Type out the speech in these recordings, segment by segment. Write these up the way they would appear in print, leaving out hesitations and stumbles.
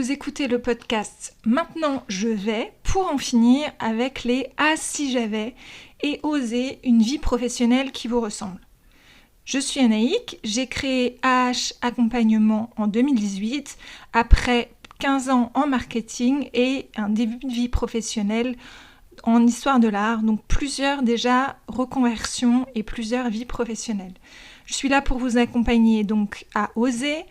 vous écoutez le podcast Maintenant je vais pour en finir avec les Ah si j'avais et oser une vie professionnelle qui vous ressemble. Je suis Anaïk, j'ai créé AH Accompagnement en 2018 après 15 ans en marketing et un début de vie professionnelle en histoire de l'art, donc plusieurs déjà reconversions et plusieurs vies professionnelles. Je suis là pour vous accompagner donc à oser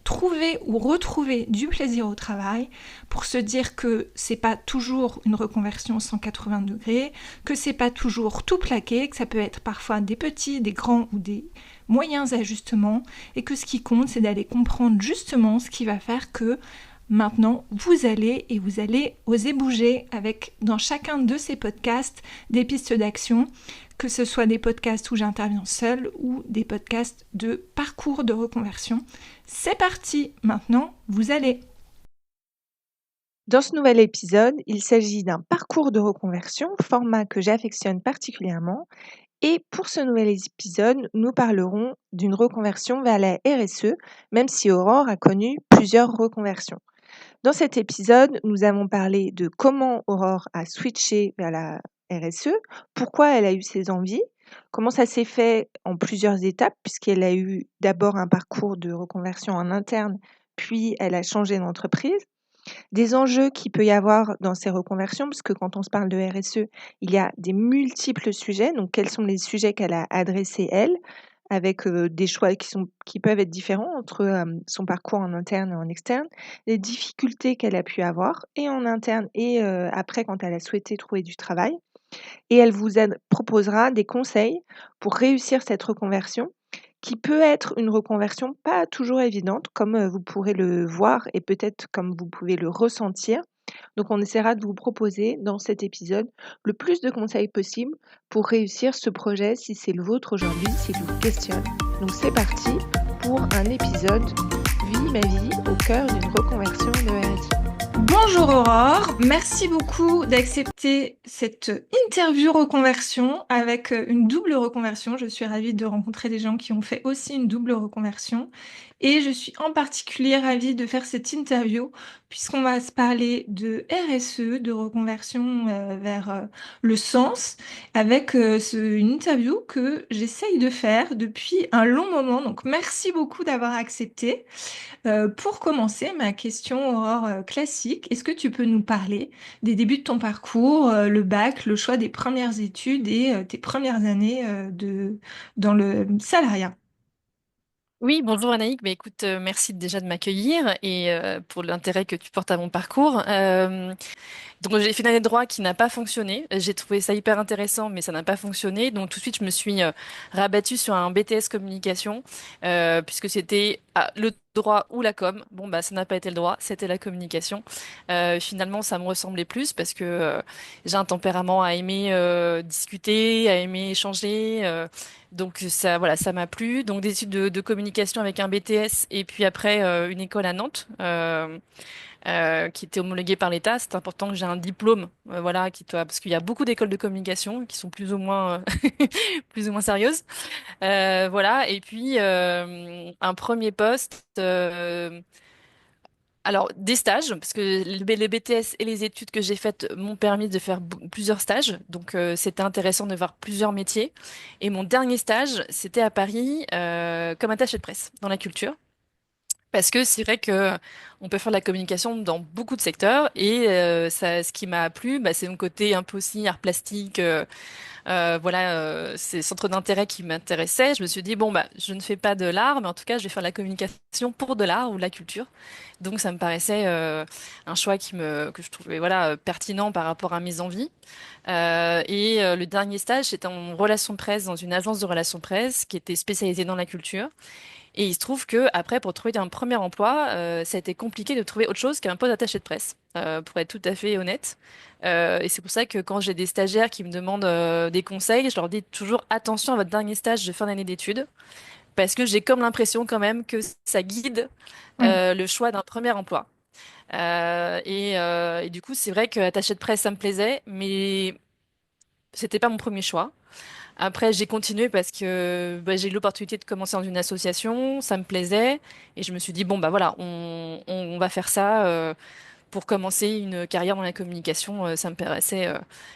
trouver ou retrouver du plaisir au travail, pour se dire que c'est pas toujours une reconversion 180 degrés, que c'est pas toujours tout plaqué, que ça peut être parfois des petits, des grands ou des moyens ajustements, et que ce qui compte c'est d'aller comprendre justement ce qui va faire que maintenant, vous allez oser bouger avec, dans chacun de ces podcasts, des pistes d'action, que ce soit des podcasts où j'interviens seule ou des podcasts de parcours de reconversion. C'est parti, maintenant, vous allez. Dans ce nouvel épisode, il s'agit d'un parcours de reconversion, format que j'affectionne particulièrement. Et pour ce nouvel épisode, nous parlerons d'une reconversion vers la RSE, même si Aurore a connu plusieurs reconversions. Dans cet épisode, nous avons parlé de comment Aurore a switché vers la RSE, pourquoi elle a eu ses envies, comment ça s'est fait en plusieurs étapes, puisqu'elle a eu d'abord un parcours de reconversion en interne, puis elle a changé d'entreprise, des enjeux qu'il peut y avoir dans ces reconversions, puisque quand on se parle de RSE, il y a des multiples sujets. Donc, quels sont les sujets qu'elle a adressés, elle, avec des choix qui peuvent être différents entre son parcours en interne et en externe, les difficultés qu'elle a pu avoir, et en interne et après, quand elle a souhaité trouver du travail. Et elle vous proposera des conseils pour réussir cette reconversion, qui peut être une reconversion pas toujours évidente, comme vous pourrez le voir et peut-être comme vous pouvez le ressentir. Donc on essaiera de vous proposer dans cet épisode le plus de conseils possible pour réussir ce projet si c'est le vôtre aujourd'hui, s'il vous questionne. Donc c'est parti pour un épisode Vie ma vie au cœur d'une reconversion de RSE. Bonjour Aurore, merci beaucoup d'accepter cette interview reconversion avec une double reconversion. Je suis ravie de rencontrer des gens qui ont fait aussi une double reconversion et je suis en particulier ravie de faire cette interview puisqu'on va se parler de RSE, de reconversion vers le sens avec une interview que j'essaye de faire depuis un long moment. Donc merci beaucoup d'avoir accepté. Pour commencer, ma question, Aurore, classique, est-ce que tu peux nous parler des débuts de ton parcours, le bac, le choix des premières études et tes premières années dans le salariat? Oui, bonjour Anaïk. Écoute, merci déjà de m'accueillir et pour l'intérêt que tu portes à mon parcours. Donc j'ai fait une année de droit qui n'a pas fonctionné. J'ai trouvé ça hyper intéressant, mais ça n'a pas fonctionné. Donc tout de suite, je me suis rabattue sur un BTS communication, puisque c'était le droit ou la com. Bon, bah ça n'a pas été le droit, c'était la communication. Finalement, ça me ressemblait plus parce que j'ai un tempérament à aimer discuter, à aimer échanger. Donc ça, voilà, ça m'a plu. Donc des études de communication avec un BTS et puis après une école à Nantes. Qui était homologué par l'État. C'est important que j'ai un diplôme, voilà, parce qu'il y a beaucoup d'écoles de communication qui sont plus ou moins, plus ou moins sérieuses. Voilà. Et puis un premier poste. Alors des stages, parce que le BTS et les études que j'ai faites m'ont permis de faire plusieurs stages, donc c'était intéressant de voir plusieurs métiers. Et mon dernier stage, c'était à Paris comme attaché de presse dans la culture. Parce que c'est vrai que on peut faire de la communication dans beaucoup de secteurs et ça, ce qui m'a plu, bah, c'est mon côté un peu aussi art plastique. Voilà, c'est centre d'intérêt qui m'intéressait. Je me suis dit bon bah je ne fais pas de l'art, mais en tout cas je vais faire de la communication pour de l'art ou de la culture. Donc ça me paraissait un choix que je trouvais voilà pertinent par rapport à mes envies. Le dernier stage c'était en relations presse dans une agence de relations presse qui était spécialisée dans la culture. Et il se trouve que après, pour trouver un premier emploi, ça a été compliqué de trouver autre chose qu'un poste d'attaché de presse, pour être tout à fait honnête. Et c'est pour ça que quand j'ai des stagiaires qui me demandent des conseils, je leur dis toujours attention à votre dernier stage de fin d'année d'études, parce que j'ai comme l'impression quand même que ça guide Oui. le choix d'un premier emploi. Et du coup, c'est vrai que attaché de presse, ça me plaisait, mais c'était pas mon premier choix. Après, j'ai continué parce que bah, j'ai eu l'opportunité de commencer dans une association, ça me plaisait, et je me suis dit, bon, bah voilà, on va faire ça pour commencer une carrière dans la communication. Ça me paraissait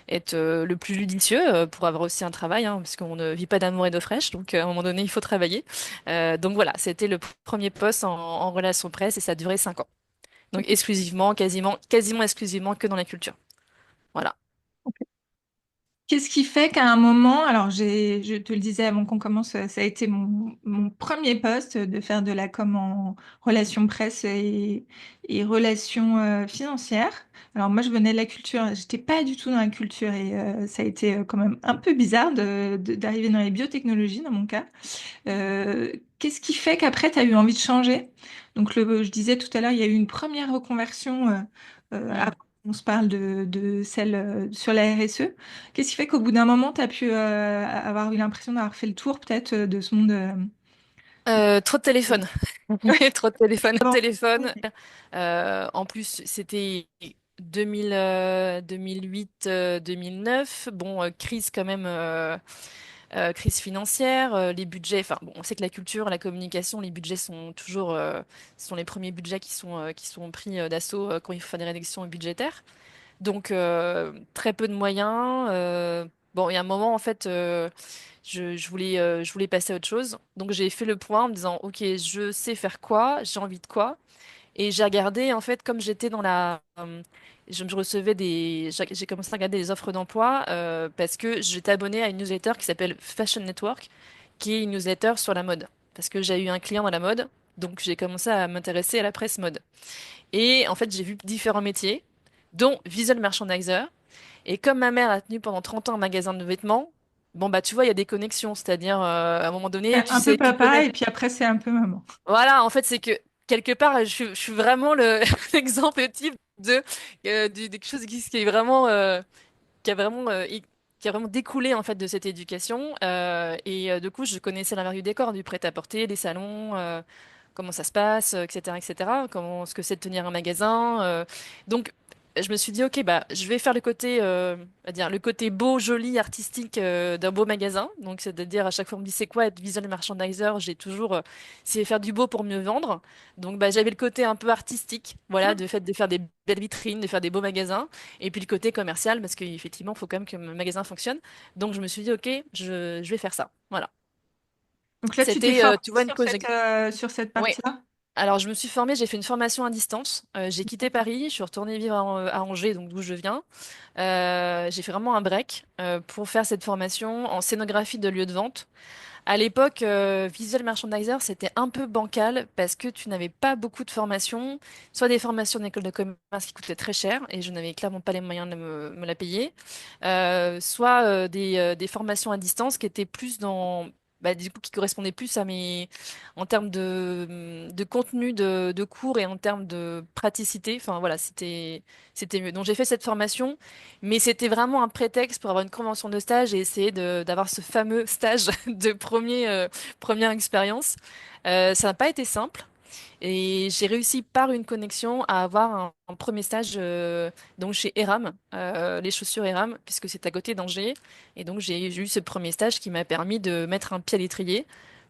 être le plus judicieux pour avoir aussi un travail, hein, parce qu'on ne vit pas d'amour et d'eau fraîche, donc à un moment donné, il faut travailler. Donc voilà, c'était le premier poste en relation presse, et ça a duré 5 ans. Donc Ok. exclusivement, quasiment exclusivement que dans la culture. Voilà. Qu'est-ce qui fait qu'à un moment, alors je te le disais avant qu'on commence, ça a été mon premier poste de faire de la com en relations presse et relations financières. Alors moi, je venais de la culture, j'étais pas du tout dans la culture et ça a été quand même un peu bizarre d'arriver dans les biotechnologies dans mon cas. Qu'est-ce qui fait qu'après, tu as eu envie de changer? Donc, je disais tout à l'heure, il y a eu une première reconversion Hmm. avant qu'on se parle de celle sur la RSE. Qu'est-ce qui fait qu'au bout d'un moment, tu as pu avoir eu l'impression d'avoir fait le tour peut-être de ce monde Trop de téléphone. Trop de téléphone. Trop de Bon, téléphone. ok. En plus, c'était 2000, 2008, 2009. Bon, crise quand même, crise financière, les budgets. Enfin, bon, on sait que la culture, la communication, les budgets sont toujours, ce sont les premiers budgets qui sont pris d'assaut quand il faut faire des réductions budgétaires. Donc, très peu de moyens. Bon, il y a un moment, en fait, je voulais passer à autre chose. Donc, j'ai fait le point en me disant, OK, je sais faire quoi, j'ai envie de quoi. Et j'ai regardé, en fait, comme j'étais dans la... je recevais j'ai commencé à regarder les offres d'emploi parce que j'étais abonnée à une newsletter qui s'appelle Fashion Network, qui est une newsletter sur la mode. Parce que j'ai eu un client dans la mode, donc j'ai commencé à m'intéresser à la presse mode. Et en fait, j'ai vu différents métiers, dont visual merchandiser. Et comme ma mère a tenu pendant 30 ans un magasin de vêtements, bon bah tu vois, il y a des connexions, c'est-à-dire à un moment donné, C'est tu un peu sais, tu papa connais. et puis après, c'est un peu maman. Voilà, en fait, c'est que quelque part, je suis vraiment le l'exemple type de quelque chose qui est vraiment qui a vraiment qui a vraiment découlé en fait de cette éducation. Du coup, je connaissais l'envers du décor du prêt-à-porter, des salons. Comment ça se passe, etc., etc. Comment ce que c'est de tenir un magasin. Donc, je me suis dit, ok, bah, je vais faire le côté, on va dire, le côté beau, joli, artistique d'un beau magasin. Donc, c'est-à-dire à chaque fois on me dit, c'est quoi être visual merchandiser? J'ai toujours, c'est faire du beau pour mieux vendre. Donc, bah, j'avais le côté un peu artistique, voilà, de fait de faire des belles vitrines, de faire des beaux magasins, et puis le côté commercial parce qu'effectivement, il faut quand même que mon magasin fonctionne. Donc, je me suis dit, ok, je vais faire ça. Voilà. Donc là, tu t'es C'était, formée tu vois, une cause. sur cette Oui, partie-là? alors, je me suis formée, j'ai fait une formation à distance. J'ai quitté Paris, je suis retournée vivre à Angers, donc d'où je viens. J'ai fait vraiment un break pour faire cette formation en scénographie de lieu de vente. À l'époque, visual merchandiser, c'était un peu bancal parce que tu n'avais pas beaucoup de formations, soit des formations d'école de commerce qui coûtaient très cher et je n'avais clairement pas les moyens de me la payer, soit des formations à distance qui étaient plus dans, bah, du coup, qui correspondaient plus à en termes de contenu de cours et en termes de praticité. Enfin voilà, c'était mieux. Donc j'ai fait cette formation. Mais c'était vraiment un prétexte pour avoir une convention de stage et essayer d'avoir ce fameux stage de première expérience. Ça n'a pas été simple et j'ai réussi par une connexion à avoir un premier stage donc chez Eram, les chaussures Eram, puisque c'est à côté d'Angers. Et donc j'ai eu ce premier stage qui m'a permis de mettre un pied à l'étrier.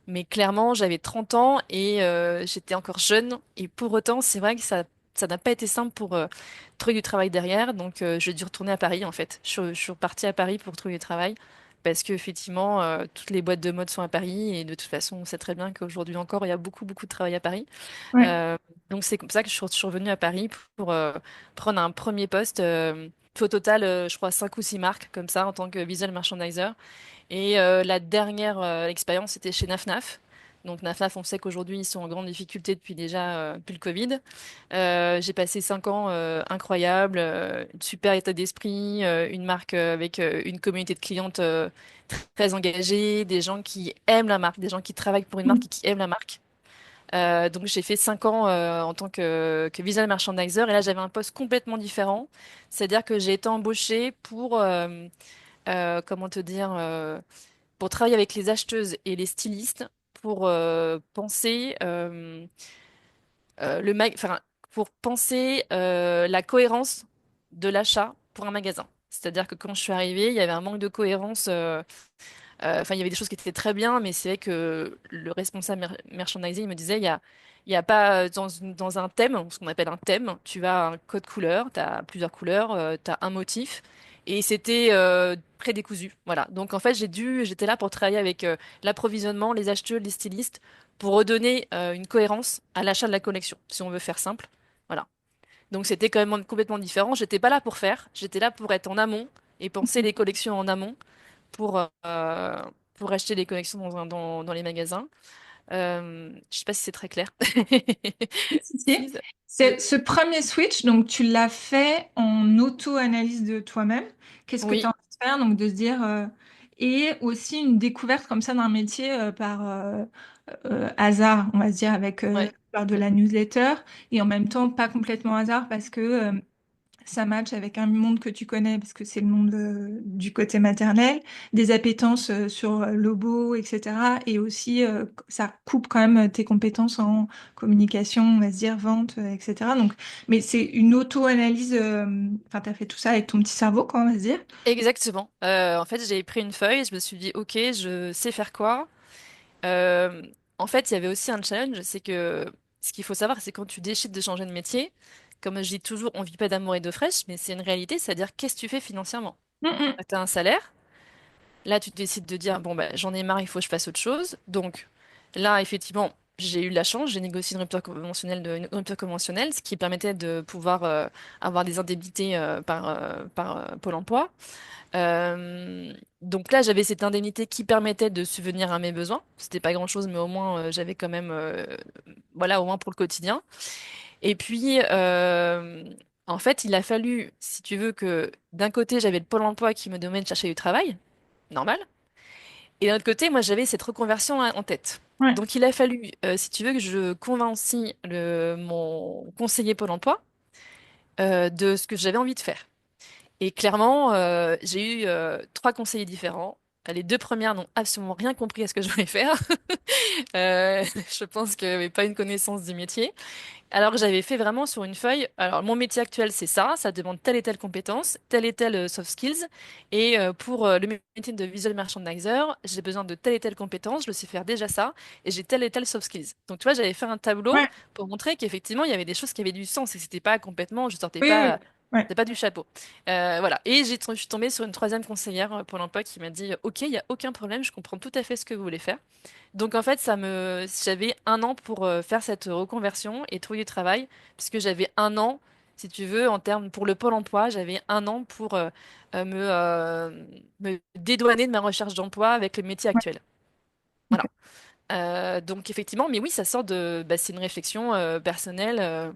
Mais clairement, j'avais 30 ans et j'étais encore jeune. Et pour autant, c'est vrai que ça n'a pas été simple pour trouver du travail derrière. Donc, j'ai dû retourner à Paris, en fait. Je suis repartie à Paris pour trouver du travail. Parce qu'effectivement, toutes les boîtes de mode sont à Paris. Et de toute façon, on sait très bien qu'aujourd'hui encore, il y a beaucoup, beaucoup de travail à Paris. Ouais. Euh, donc, c'est comme ça que je suis revenue à Paris pour prendre un premier poste. Au total, je crois, 5 ou 6 marques, comme ça, en tant que visual merchandiser. Et la dernière expérience, c'était chez NafNaf. Donc NafNaf, on sait qu'aujourd'hui, ils sont en grande difficulté depuis le Covid. J'ai passé 5 ans incroyables, super état d'esprit, une marque avec une communauté de clientes très engagée, des gens qui aiment la marque, des gens qui travaillent pour une marque et qui aiment la marque. Donc j'ai fait 5 ans en tant que visual merchandiser et là j'avais un poste complètement différent. C'est-à-dire que j'ai été embauchée pour, comment te dire, pour travailler avec les acheteuses et les stylistes pour penser enfin, pour penser la cohérence de l'achat pour un magasin. C'est-à-dire que quand je suis arrivée, il y avait un manque de cohérence. Enfin, il y avait des choses qui étaient très bien, mais c'est vrai que le responsable merchandising me disait, il y a pas dans un thème, ce qu'on appelle un thème, tu as un code couleur, tu as plusieurs couleurs, tu as un motif, et c'était prédécousu. Voilà. Donc en fait, j'étais là pour travailler avec l'approvisionnement, les acheteurs, les stylistes, pour redonner une cohérence à l'achat de la collection, si on veut faire simple. Voilà. Donc c'était quand même complètement différent. J'étais pas là pour faire, j'étais là pour être en amont et penser les collections en amont pour, euh, pour acheter les collections dans les magasins. Je sais pas si c'est très clair. Si, si. Si, C'est ce premier switch, donc tu l'as fait en auto-analyse de toi-même. Qu'est-ce que tu as oui, envie de faire? Donc de se dire, et aussi une découverte comme ça d'un métier par hasard, on va se dire, avec ouais. lors de la newsletter, et en même temps pas complètement hasard parce que ça match avec un monde que tu connais, parce que c'est le monde du côté maternel, des appétences sur Lobo, etc. Et aussi, ça coupe quand même tes compétences en communication, on va se dire, vente, etc. Donc, mais c'est une auto-analyse, enfin, tu as fait tout ça avec ton petit cerveau, quoi, on va se dire. Exactement. En fait, j'ai pris une feuille, je me suis dit, ok, je sais faire quoi. Euh, En fait, il y avait aussi un challenge, c'est que ce qu'il faut savoir, c'est quand tu décides de changer de métier, comme je dis toujours, on vit pas d'amour et d'eau fraîche, mais c'est une réalité, c'est-à-dire qu'est-ce que tu fais financièrement? Mm, Tu as un salaire. Là, tu décides de dire, bon, bah, j'en ai marre, il faut que je fasse autre chose. Donc, là, effectivement, j'ai eu de la chance, j'ai négocié une rupture conventionnelle, ce qui permettait de pouvoir avoir des indemnités par Pôle emploi. Donc là, j'avais cette indemnité qui permettait de subvenir à mes besoins. C'était pas grand-chose, mais au moins, j'avais quand même, voilà, au moins pour le quotidien. Et puis, en fait, il a fallu, si tu veux, que d'un côté, j'avais le Pôle emploi qui me demandait de chercher du travail, normal. Et d'un autre côté, moi, j'avais cette reconversion en tête. mm. Ouais. Donc, il a fallu, si tu veux, que je convaincie mon conseiller Pôle emploi de ce que j'avais envie de faire. Et clairement, j'ai eu trois conseillers différents. Les deux premières n'ont absolument rien compris à ce que je voulais faire. Je pense qu'il n'y avait pas une connaissance du métier. Alors que j'avais fait vraiment sur une feuille. Alors, mon métier actuel, c'est ça demande telle et telle compétence, telle et telle soft skills. Et pour le métier de visual merchandiser, j'ai besoin de telle et telle compétence, je sais faire déjà ça, et j'ai telle et telle soft skills. Donc, tu vois, j'avais fait un tableau Ouais. pour montrer qu'effectivement, il y avait des choses qui avaient du sens et que c'était pas complètement, je sortais Oui, oui. pas. Ouais. C'est pas du chapeau. Voilà. Et je suis tombée sur une troisième conseillère pour l'emploi qui m'a dit, OK, il n'y a aucun problème, je comprends tout à fait ce que vous voulez faire. Donc en fait, j'avais un an pour faire cette reconversion et trouver du travail, puisque j'avais un an, si tu veux, en termes pour le Pôle emploi, j'avais un an pour me dédouaner de ma recherche d'emploi avec le métier Ouais. actuel. Ok. Voilà. Donc effectivement, mais oui, ça sort bah, c'est une réflexion personnelle.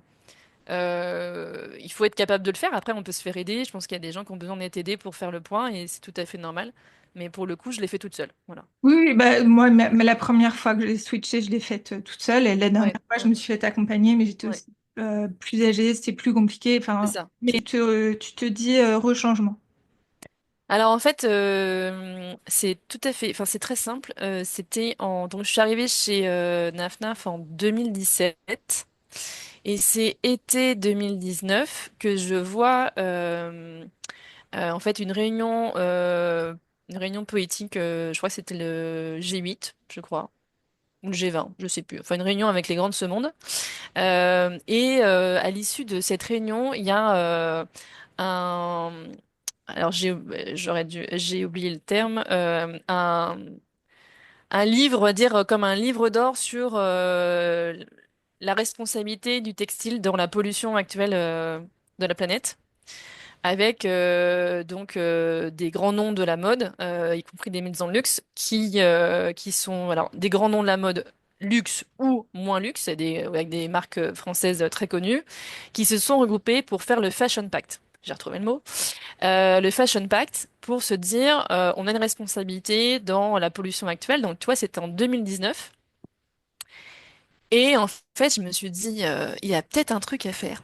Il faut être capable de le faire. Après, on peut se faire aider. Je pense qu'il y a des gens qui ont besoin d'être aidés pour faire le point et c'est tout à fait normal. Mais pour le coup, je l'ai fait toute seule. Voilà. Oui, oui, bah, moi, mais la première fois que je l'ai switché, je l'ai faite toute seule. Et la dernière Ouais, fois, je me suis fait accompagner, mais j'étais ouais, aussi plus âgée, c'était plus compliqué. c'est Enfin, ça. mais tu te dis rechangement. Alors en fait, c'est tout à fait, enfin c'est très simple. Donc je suis arrivée chez Naf Naf en 2017 et c'est été 2019 que je vois en fait une réunion poétique. Je crois que c'était le G8, je crois, ou le G20, je sais plus. Enfin une réunion avec les grands de ce monde. Et à l'issue de cette réunion, il y a un alors j'ai oublié le terme, un livre, on va dire comme un livre d'or sur la responsabilité du textile dans la pollution actuelle de la planète, avec des grands noms de la mode, y compris des maisons de luxe, qui sont alors des grands noms de la mode luxe ou moins luxe, avec des marques françaises très connues, qui se sont regroupés pour faire le Fashion Pact. J'ai retrouvé le mot le Fashion Pact pour se dire on a une responsabilité dans la pollution actuelle. Donc, tu vois, c'était en 2019. Et en fait, je me suis dit, il y a peut-être un truc à faire.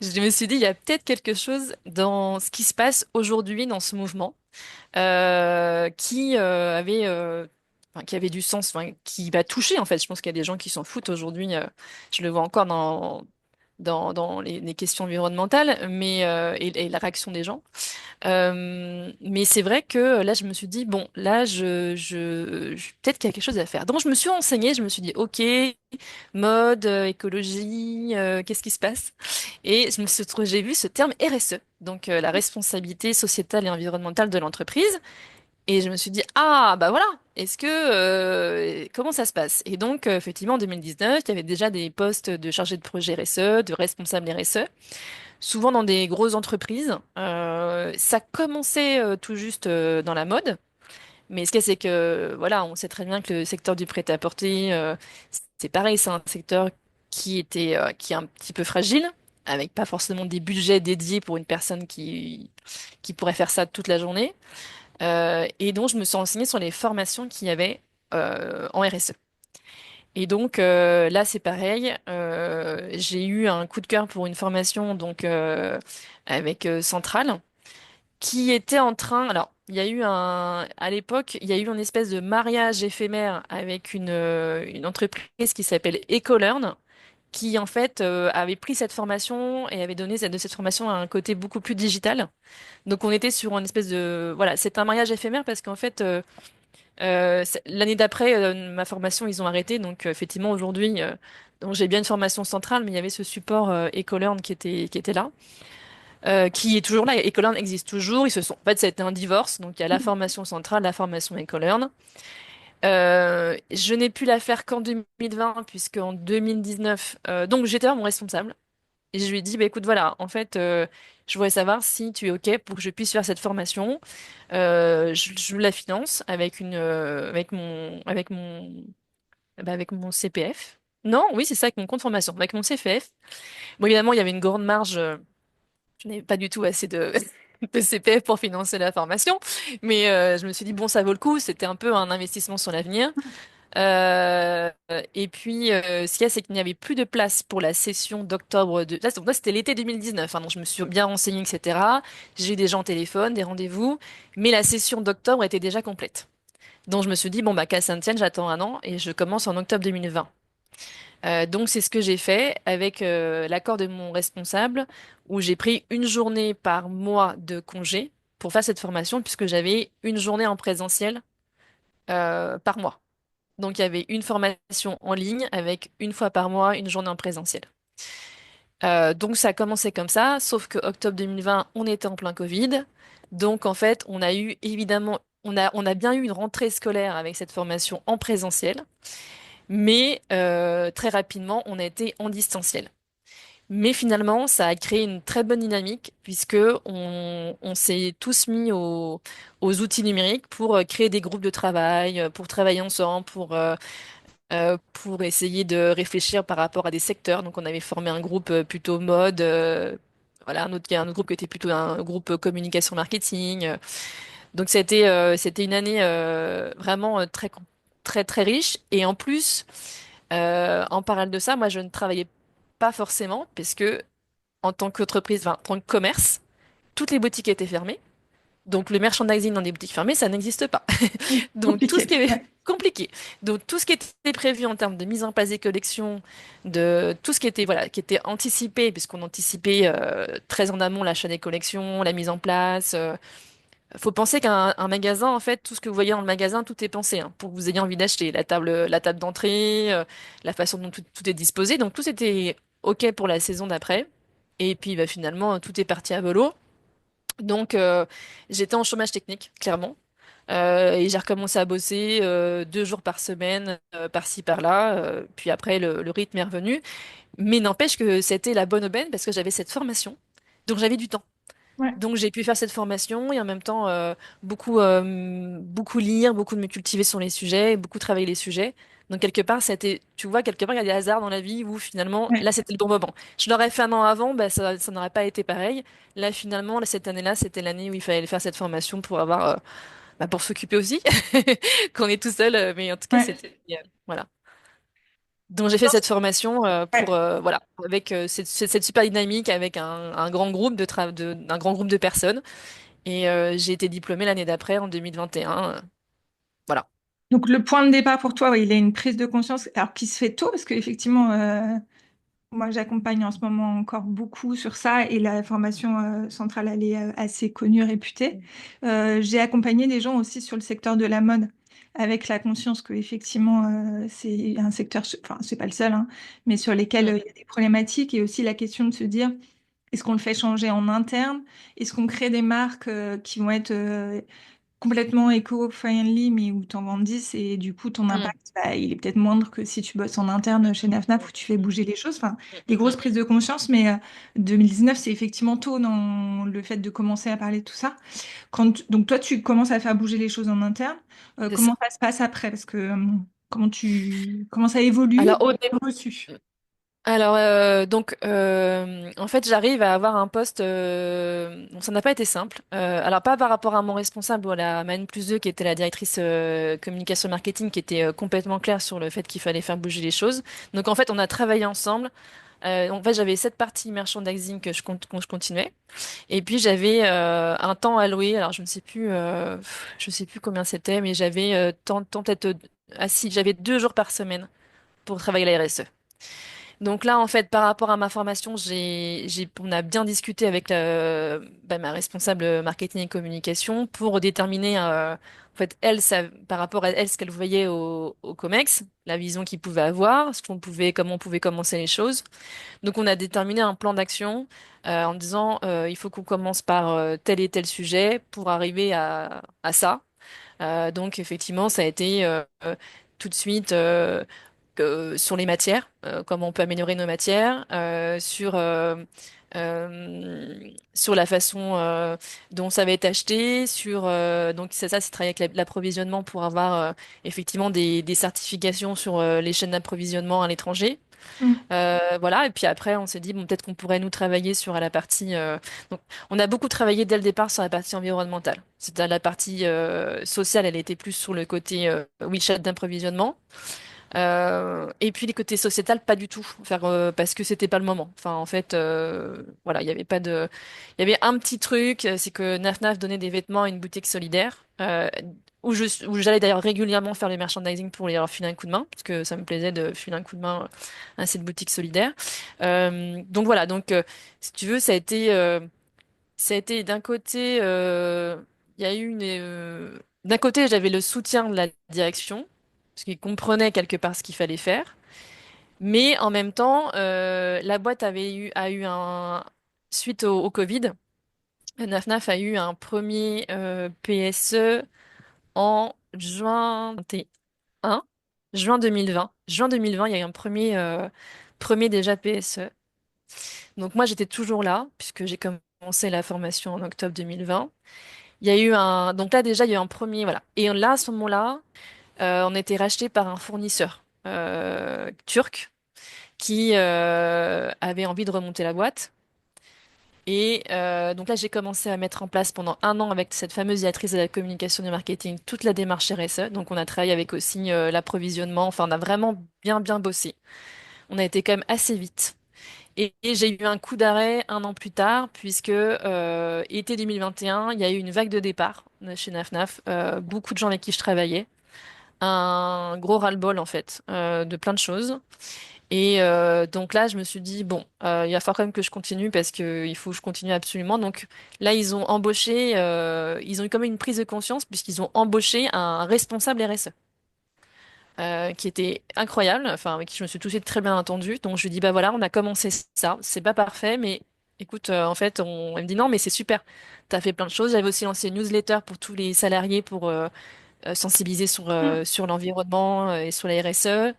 Je me suis dit, il y a peut-être quelque chose dans ce qui se passe aujourd'hui dans ce mouvement qui avait du sens, enfin, qui va toucher en fait. Je pense qu'il y a des gens qui s'en foutent aujourd'hui. Je le vois encore dans les questions environnementales, et la réaction des gens. Mais c'est vrai que là, je me suis dit, bon, là, peut-être qu'il y a quelque chose à faire. Donc, je me suis renseignée, je me suis dit, OK, mode, écologie, qu'est-ce qui se passe? Et j'ai vu ce terme RSE, donc la responsabilité sociétale et environnementale de l'entreprise. Et je me suis dit, ah, bah voilà, comment ça se passe? Et donc, effectivement, en 2019, il y avait déjà des postes de chargé de projet RSE, de responsable RSE, souvent dans des grosses entreprises. Ça commençait tout juste dans la mode, mais ce qu'il y a, c'est que, voilà, on sait très bien que le secteur du prêt-à-porter, c'est pareil, c'est un secteur qui est un petit peu fragile, avec pas forcément des budgets dédiés pour une personne qui pourrait faire ça toute la journée. Et donc, je me suis renseignée sur les formations qu'il y avait en RSE. Et donc, là, c'est pareil. J'ai eu un coup de cœur pour une formation donc, avec Centrale, qui était en train. Alors, il y a eu à l'époque, il y a eu une espèce de mariage éphémère avec une entreprise qui s'appelle Ecolearn, qui en fait avait pris cette formation et avait donné de cette formation à un côté beaucoup plus digital. Donc on était sur une espèce de... Voilà, c'est un mariage éphémère parce qu'en fait, l'année d'après, ma formation, ils ont arrêté. Donc effectivement, aujourd'hui, donc j'ai bien une formation centrale, mais il y avait ce support Ecolearn qui était là, qui est toujours là. Ecolearn existe toujours. En fait, ça a été un divorce. Donc il y a la formation centrale, la formation Ecolearn. Je n'ai pu la faire qu'en 2020, puisqu'en 2019, donc j'étais là mon responsable. Et je lui ai dit, bah, écoute, voilà, en fait, je voudrais savoir si tu es OK pour que je puisse faire cette formation. Je la finance avec mon CPF. Non, oui, c'est ça, avec mon compte formation, avec mon CPF. Bon, évidemment, il y avait une grande marge. Je n'avais pas du tout assez de CPF pour financer la formation. Mais je me suis dit, bon, ça vaut le coup. C'était un peu un investissement sur l'avenir. Et puis, ce qu'il y a, c'est qu'il n'y avait plus de place pour la session d'octobre de... donc là, c'était l'été 2019, hein, donc je me suis bien renseignée, etc. J'ai eu des gens au téléphone, des rendez-vous, mais la session d'octobre était déjà complète. Donc je me suis dit, bon, bah, qu'à Saint-Étienne, j'attends un an et je commence en octobre 2020. Donc c'est ce que j'ai fait avec l'accord de mon responsable, où j'ai pris une journée par mois de congé pour faire cette formation, puisque j'avais une journée en présentiel par mois. Donc, il y avait une formation en ligne avec une fois par mois une journée en présentiel. Donc, ça a commencé comme ça, sauf que octobre 2020, on était en plein Covid. Donc, en fait, on a eu évidemment, on a bien eu une rentrée scolaire avec cette formation en présentiel, mais très rapidement, on a été en distanciel. Mais finalement, ça a créé une très bonne dynamique puisque on s'est tous mis aux outils numériques pour créer des groupes de travail, pour travailler ensemble, pour essayer de réfléchir par rapport à des secteurs. Donc, on avait formé un groupe plutôt mode, voilà, un autre groupe qui était plutôt un groupe communication marketing. Donc, c'était une année vraiment très, très riche. Et en plus, en parallèle de ça, moi, je ne travaillais pas forcément parce que en tant qu'entreprise, enfin, en tant que commerce, toutes les boutiques étaient fermées. Donc le merchandising dans des boutiques fermées, ça n'existe pas. Oui, Donc tout ce compliqué. qui est Ouais. compliqué. Donc tout ce qui était prévu en termes de mise en place des collections, de tout ce qui était voilà, qui était anticipé, puisqu'on anticipait très en amont l'achat des collections, la mise en place. Faut penser qu'un magasin, en fait, tout ce que vous voyez dans le magasin, tout est pensé hein, pour que vous ayez envie d'acheter. La table d'entrée, la façon dont tout est disposé. Donc tout était OK pour la saison d'après. Et puis bah, finalement, tout est parti à volo. Donc, j'étais en chômage technique, clairement. Et j'ai recommencé à bosser 2 jours par semaine, par-ci, par-là. Puis après, le rythme est revenu. Mais n'empêche que c'était la bonne aubaine parce que j'avais cette formation. Donc, j'avais du temps. Ouais. Donc, j'ai pu faire cette formation et en même temps, beaucoup lire, beaucoup me cultiver sur les sujets, beaucoup travailler les sujets. Donc, quelque part, tu vois, quelque part, il y a des hasards dans la vie où finalement, Ouais. là, c'était le bon moment. Je l'aurais fait un an avant, bah, ça n'aurait pas été pareil. Là, finalement, là, cette année-là, c'était l'année où il fallait faire cette formation pour pour s'occuper aussi, qu'on est tout seul. Mais en tout cas, Ouais. c'était, voilà. Donc, j'ai fait cette formation Ouais. voilà, avec cette super dynamique, avec un grand groupe un grand groupe de personnes. Et j'ai été diplômée l'année d'après, en 2021. Voilà. Donc le point de départ pour toi, ouais, il est une prise de conscience, alors qui se fait tôt, parce qu'effectivement, moi, j'accompagne en ce moment encore beaucoup sur ça et la formation centrale, elle est assez connue, réputée. J'ai accompagné des gens aussi sur le secteur de la mode avec la conscience que effectivement c'est un secteur, enfin c'est pas le seul, hein, mais sur lesquels Mm. il y a des problématiques et aussi la question de se dire est-ce qu'on le fait changer en interne? Est-ce qu'on crée des marques qui vont être complètement éco-friendly, mais où t'en vends 10 et du coup ton Mm. impact, bah, il est peut-être moindre que si tu bosses en interne chez NafNaf où tu fais bouger les choses. Enfin, des Mm. grosses prises de conscience, mais 2019, c'est effectivement tôt dans le fait de commencer à parler de tout ça. Donc toi, tu commences à faire bouger les choses en interne. C'est Comment ça. ça se passe après? Parce que comment ça évolue Alors, dans le reçu? En fait, j'arrive à avoir un poste. Bon, ça n'a pas été simple. Alors, pas par rapport à mon responsable ou à la ma N+2 qui était la directrice communication marketing, qui était complètement claire sur le fait qu'il fallait faire bouger les choses. Donc, en fait, on a travaillé ensemble. En fait, j'avais cette partie merchandising que je continuais. Et puis, j'avais un temps alloué. Alors, je ne sais plus combien c'était, mais j'avais tant peut-être assis. J'avais 2 jours par semaine pour travailler la RSE. Donc là, en fait, par rapport à ma formation, on a bien discuté avec ma responsable marketing et communication pour déterminer, en fait, par rapport à elle, ce qu'elle voyait au COMEX, la vision qu'il pouvait avoir, comment on pouvait commencer les choses. Donc, on a déterminé un plan d'action en disant, il faut qu'on commence par tel et tel sujet pour arriver à ça. Donc effectivement, ça a été tout de suite sur les matières, comment on peut améliorer nos matières, sur la façon dont ça va être acheté, donc ça c'est travailler avec l'approvisionnement pour avoir effectivement des certifications sur les chaînes d'approvisionnement à l'étranger. Mm. Voilà, et puis après, on s'est dit, bon, peut-être qu'on pourrait nous travailler sur la partie. Donc, on a beaucoup travaillé dès le départ sur la partie environnementale. C'était la partie sociale, elle était plus sur le côté WeChat d'approvisionnement. Et puis les côtés sociétal, pas du tout, parce que c'était pas le moment. Enfin, en fait, voilà, il y avait pas de, il y avait un petit truc, c'est que NafNaf donnait des vêtements à une boutique solidaire, où j'allais d'ailleurs régulièrement faire le merchandising pour leur filer un coup de main, parce que ça me plaisait de filer un coup de main à cette boutique solidaire. Donc voilà, si tu veux, ça a été d'un côté, il y a eu d'un côté, j'avais le soutien de la direction, parce qu'ils comprenaient quelque part ce qu'il fallait faire, mais en même temps, la boîte a eu suite au Covid, NafNaf a eu un premier PSE en juin 21, juin 2020. Juin 2020, il y a eu un premier déjà PSE. Donc moi, j'étais toujours là, puisque j'ai commencé la formation en octobre 2020. Donc là déjà, il y a eu un premier, voilà. Et là, à ce moment-là, on a été racheté par un fournisseur turc qui avait envie de remonter la boîte. Et donc là, j'ai commencé à mettre en place pendant un an avec cette fameuse directrice de la communication et du marketing toute la démarche RSE. Donc on a travaillé avec aussi l'approvisionnement. Enfin, on a vraiment bien bossé. On a été quand même assez vite. Et j'ai eu un coup d'arrêt un an plus tard, puisque été 2021, il y a eu une vague de départ chez NafNaf. Beaucoup de gens avec qui je travaillais. Un gros ras-le-bol, en fait, de plein de choses. Et donc là, je me suis dit, bon, il va falloir quand même que je continue parce que il faut que je continue absolument. Donc là, ils ont eu quand même une prise de conscience puisqu'ils ont embauché un responsable RSE. Qui était incroyable, enfin avec qui je me suis tout de suite très bien entendue. Donc je lui dis bah voilà, on a commencé ça, c'est pas parfait, mais écoute, en fait, elle me dit non, mais c'est super, t'as fait plein de choses. J'avais aussi lancé une newsletter pour tous les salariés pour sensibiliser Mm. sur l'environnement et sur la RSE.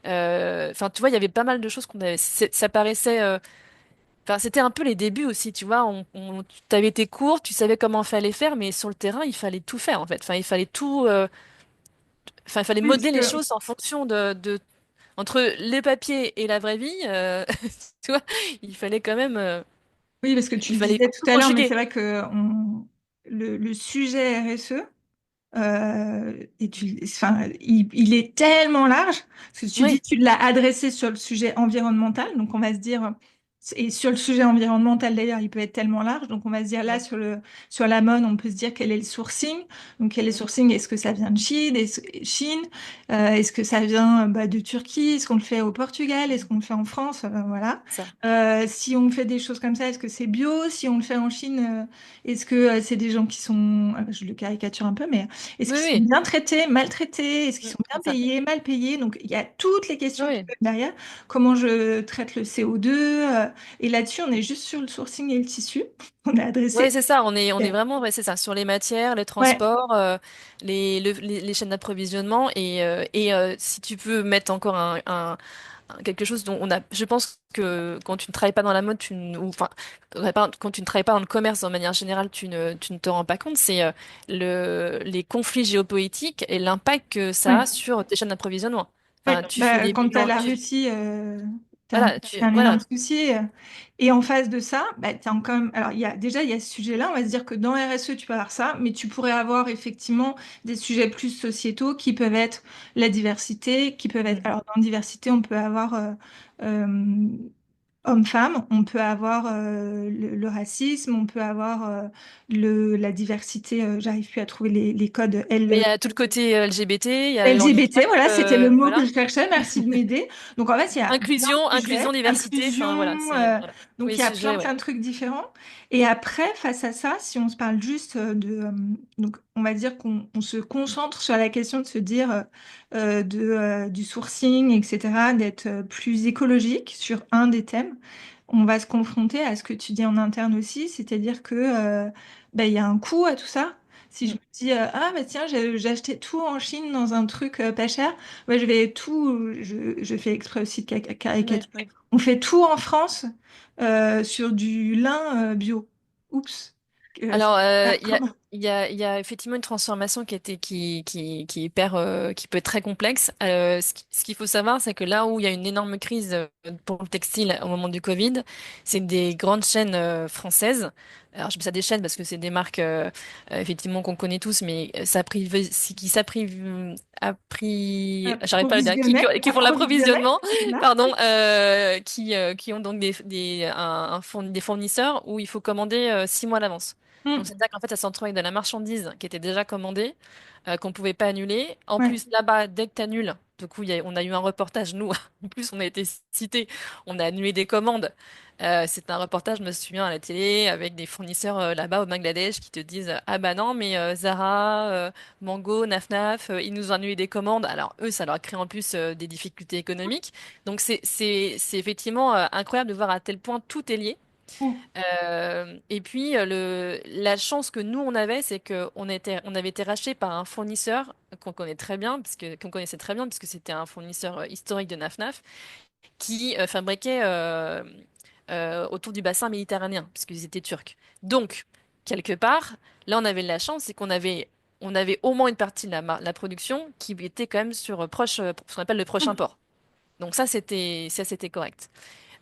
Enfin, tu vois, il y avait pas mal de choses ça paraissait, enfin, c'était un peu les débuts aussi, tu vois. T'avais tes cours, tu savais comment fallait faire, mais sur le terrain, il fallait tout faire en fait. Enfin, il fallait tout. Enfin, il fallait Oui, parce modeler les que, choses en fonction entre les papiers et la vraie vie, tu vois, il fallait quand même, oui, parce que tu il le fallait disais tout tout à l'heure, mais c'est conjuguer. vrai que le sujet RSE, enfin, il est tellement large, parce que tu dis Oui, tu l'as adressé sur le sujet environnemental, donc on va se dire Et sur le sujet environnemental, d'ailleurs, il peut être tellement large. Donc, on va se dire là, Ouais. sur la mode, on peut se dire quel est le sourcing. Donc, quel est le Mm. sourcing? Est-ce que ça vient de Chine? Chine? Est-ce que ça vient de Turquie? Est-ce qu'on le fait au Portugal? Est-ce qu'on le fait en France? Voilà. Ça. Si on fait des choses comme ça, est-ce que c'est bio? Si on le fait en Chine, est-ce que c'est des gens qui sont, je le caricature un peu, mais est-ce Oui, qu'ils sont oui. bien traités, maltraités? Est-ce qu'ils sont bien C'est ça. payés, mal payés? Donc, il y a toutes les questions qui Oui. peuvent derrière. Comment je traite le CO2? Et là-dessus, on est juste sur le sourcing et le tissu. On est Ouais, adressé. c'est ça, on est vraiment, ouais, c'est ça, sur les matières, les Ouais, transports, les chaînes d'approvisionnement si tu peux mettre encore quelque chose dont je pense que quand tu ne travailles pas dans la mode, enfin, quand tu ne travailles pas dans le commerce de manière générale, tu ne te rends pas compte, c'est les conflits géopolitiques et l'impact que ça a ouais, sur tes chaînes d'approvisionnement. ouais. Enfin, tu fais Bah, des quand tu as bilans, la Russie, voilà, t'as un énorme voilà. souci. Et en face de ça, bah, t'as quand même. Alors, déjà, il y a ce sujet-là. On va se dire que dans RSE, tu peux avoir ça, mais tu pourrais avoir effectivement des sujets plus sociétaux qui peuvent être la diversité, qui peuvent être. Mm. Alors, dans diversité, on peut avoir euh, homme-femme, on peut avoir le racisme, on peut avoir la diversité, j'arrive plus à trouver les codes Mais il y a tout le côté LGBT, il y a le LGBT, handicap, voilà, c'était le mot que voilà. je cherchais, merci de m'aider. Donc en fait, il y a plein Inclusion, de sujets, inclusion, diversité, inclusion, enfin voilà, c'est voilà. Tous donc les il y a sujets, plein ouais. de trucs différents. Et après, face à ça, si on se parle juste donc on va dire qu'on se concentre sur la question de se dire du sourcing, etc., d'être plus écologique sur un des thèmes. On va se confronter à ce que tu dis en interne aussi, c'est-à-dire que il y a un coût à tout ça. Si je Mm. me dis ah bah tiens j'ai acheté tout en Chine dans un truc pas cher, ouais, je fais exprès aussi de Ouais, caricaturer. ouais. On fait tout en France sur du lin bio. Oups. Alors, Ah, comment? il y a effectivement une transformation qui est qui peut être très complexe. Ce qu'il faut savoir, c'est que là où il y a une énorme crise pour le textile au moment du Covid, c'est des grandes chaînes françaises. Alors, je dis ça des chaînes parce que c'est des marques effectivement qu'on connaît tous, mais j'arrive pas à le dire, qui font Approvisionner, l'approvisionnement, là. pardon, qui ont donc des fournisseurs où il faut commander 6 mois à l'avance. Donc, Hmm, c'est-à-dire qu'en fait, ça se retrouve avec de la marchandise qui était déjà commandée, qu'on pouvait pas annuler. En ouais. plus, là-bas, dès que tu annules, du coup, on a eu un reportage, nous, en plus, on a été cités, on a annulé des commandes. C'est un reportage, je me souviens, à la télé, avec des fournisseurs là-bas au Bangladesh qui te disent, ah bah non, mais Zara, Mango, Naf, ils nous ont annulé des commandes. Alors, eux, ça leur crée en plus des difficultés économiques. Donc, c'est effectivement incroyable de voir à tel point tout est lié. Hmm, Et puis la chance que nous on avait, c'est on avait été racheté par un fournisseur qu'on connaissait très bien, puisque c'était un fournisseur historique de Naf qui fabriquait autour du bassin méditerranéen, puisqu'ils étaient turcs. Donc quelque part, là on avait de la chance, c'est on avait au moins une partie de la production qui était quand même sur ce qu'on appelle le prochain hmm. port. Donc ça c'était correct.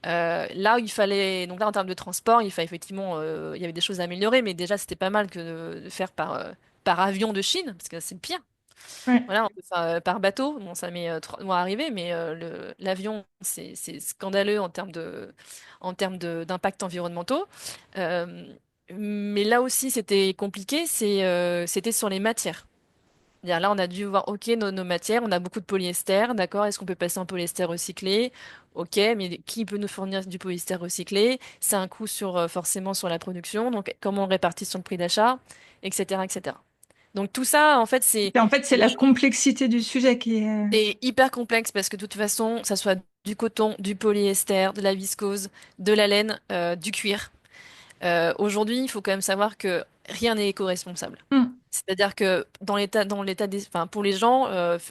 Là où il fallait, donc là en termes de transport, il fallait effectivement, il y avait des choses à améliorer, mais déjà c'était pas mal que de faire par avion de Chine, parce que c'est le pire. Ouais. Voilà, on peut faire par bateau, bon ça met 3 mois à arriver, mais l'avion c'est scandaleux en termes d'impact environnementaux. Euh, mais là aussi c'était compliqué, c'était sur les matières. C'est-à-dire là, on a dû voir, ok, nos matières, on a beaucoup de polyester, d'accord, est-ce qu'on peut passer en polyester recyclé? Ok, mais qui peut nous fournir du polyester recyclé? C'est un coût forcément sur la production, donc comment on répartit sur le prix d'achat, etc., etc. Donc tout ça, en fait, Et en fait, c'est la complexité du sujet qui est. c'est hyper complexe parce que de toute façon, ça soit du coton, du polyester, de la viscose, de la laine, du cuir. Aujourd'hui, il faut quand même savoir que rien n'est éco-responsable. Hmm, C'est-à-dire que enfin, pour les gens,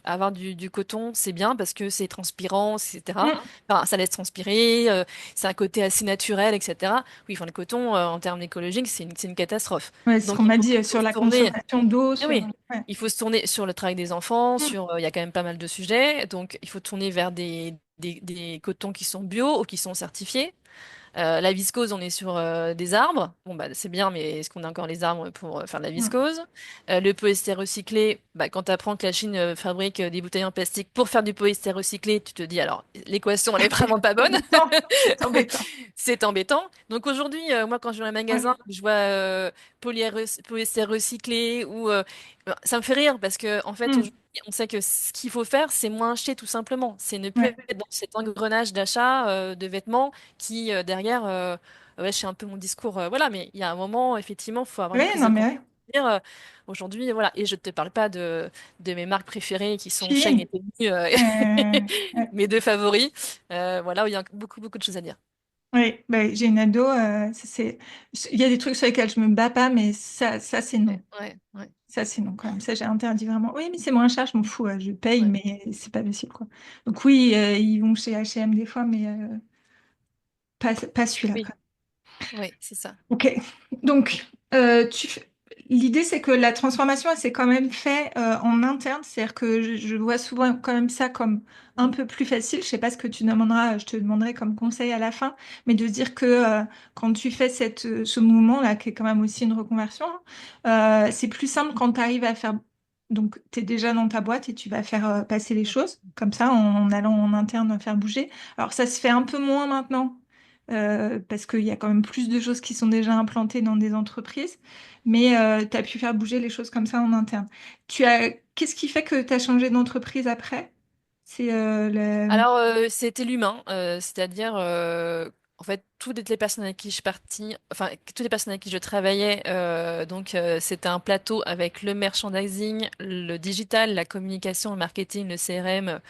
avoir du coton, c'est bien parce que c'est transpirant, etc. hmm. Enfin, ça laisse transpirer, c'est un côté assez naturel, etc. Oui, enfin, le coton, en termes écologiques, c'est une catastrophe. Ouais, c'est ce Donc, qu'on m'a dit il faut sur se la tourner. consommation d'eau, Eh sur. oui, Ouais. il faut se tourner sur le travail des enfants, Hmm, il y a quand même pas mal de sujets. Donc, il faut tourner vers des cotons qui sont bio ou qui sont certifiés. La viscose, on est sur des arbres. Bon, bah, c'est bien, mais est-ce qu'on a encore les arbres pour faire de la Mm. viscose? Le polyester recyclé, bah, quand tu apprends que la Chine fabrique des bouteilles en plastique pour faire du polyester recyclé, tu te dis alors, l'équation, elle est vraiment pas bonne. Embêtant. C'est embêtant. C'est embêtant. Donc aujourd'hui, moi, quand je vais dans un Ouais. magasin, je vois polyester recyclé ou ça me fait rire parce que en fait, Mm. aujourd'hui, on sait que ce qu'il faut faire, c'est moins acheter tout simplement. C'est ne plus Ouais. être dans cet engrenage d'achat de vêtements qui derrière, ouais, je fais un peu mon discours, voilà. Mais il y a un moment, effectivement, il faut avoir une Ouais, prise non, de mais conscience. ouais. Aujourd'hui, voilà. Et je te parle pas de mes marques préférées qui sont Shane et Chine. Temu, Ouais. mes deux favoris. Voilà, où il y a beaucoup, beaucoup de choses à dire. Oui, bah, j'ai une ado, il y a des trucs sur lesquels je me bats pas, mais ça c'est Ouais, non. ouais, ouais. Ça c'est non quand même. Ça j'ai interdit vraiment. Oui, mais c'est moins cher, je m'en fous, je paye, Ouais. mais c'est pas possible quoi. Donc oui, ils vont chez H&M des fois, mais pas celui-là Oui, quoi. oui, c'est ça. Ok, donc l'idée c'est que la transformation elle s'est quand même fait en interne, c'est-à-dire que je vois souvent quand même ça comme un peu plus facile. Je sais pas ce que tu demanderas, je te demanderai comme conseil à la fin, mais de se dire que quand tu fais ce mouvement-là, qui est quand même aussi une reconversion, c'est plus simple quand tu arrives à faire. Donc, tu es déjà dans ta boîte et tu vas faire passer les choses comme ça en allant en interne faire bouger. Alors, ça se fait un peu moins maintenant parce qu'il y a quand même plus de choses qui sont déjà implantées dans des entreprises, mais tu as pu faire bouger les choses comme ça en interne. Qu'est-ce qui fait que tu as changé d'entreprise après? C'est Alors, c'était l'humain, c'est-à-dire, en fait, toutes les personnes avec qui je suis partie, enfin, toutes les personnes avec qui je travaillais, c'était un plateau avec le merchandising, le digital, la communication, le marketing, le CRM.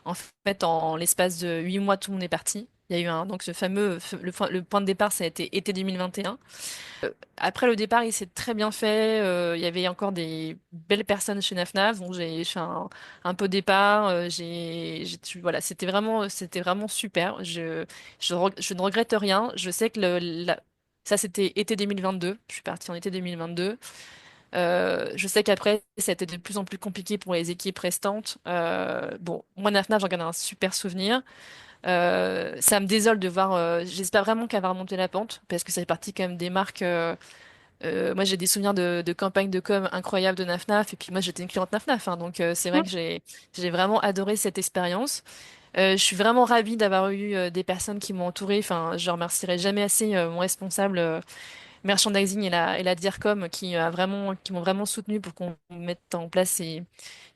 En fait, en l'espace de 8 mois, tout le monde est parti. Il y a eu donc ce fameux, le point de départ, ça a été été 2021. Après le départ, il s'est très bien fait. Il y avait encore des belles personnes chez NafNaf, donc j'ai fait un peu départ. Voilà, c'était vraiment super. Je ne regrette rien. Je sais que ça, c'était été 2022. Je suis partie en été 2022. Je sais qu'après, ça a été de plus en plus compliqué pour les équipes restantes. Bon, moi, NafNaf, j'en garde un super souvenir. Ça me désole de voir. J'espère vraiment qu'elle va remonter la pente, parce que ça fait partie quand même des marques. Moi, j'ai des souvenirs de campagnes de com incroyables de NafNaf, et puis moi, j'étais une cliente NafNaf, hein, donc c'est vrai que j'ai vraiment adoré cette expérience. Je suis vraiment ravie d'avoir eu des personnes qui m'ont entourée. Enfin, je remercierai jamais assez mon responsable merchandising et la DIRCOM qui m'ont vraiment soutenu pour qu'on mette en place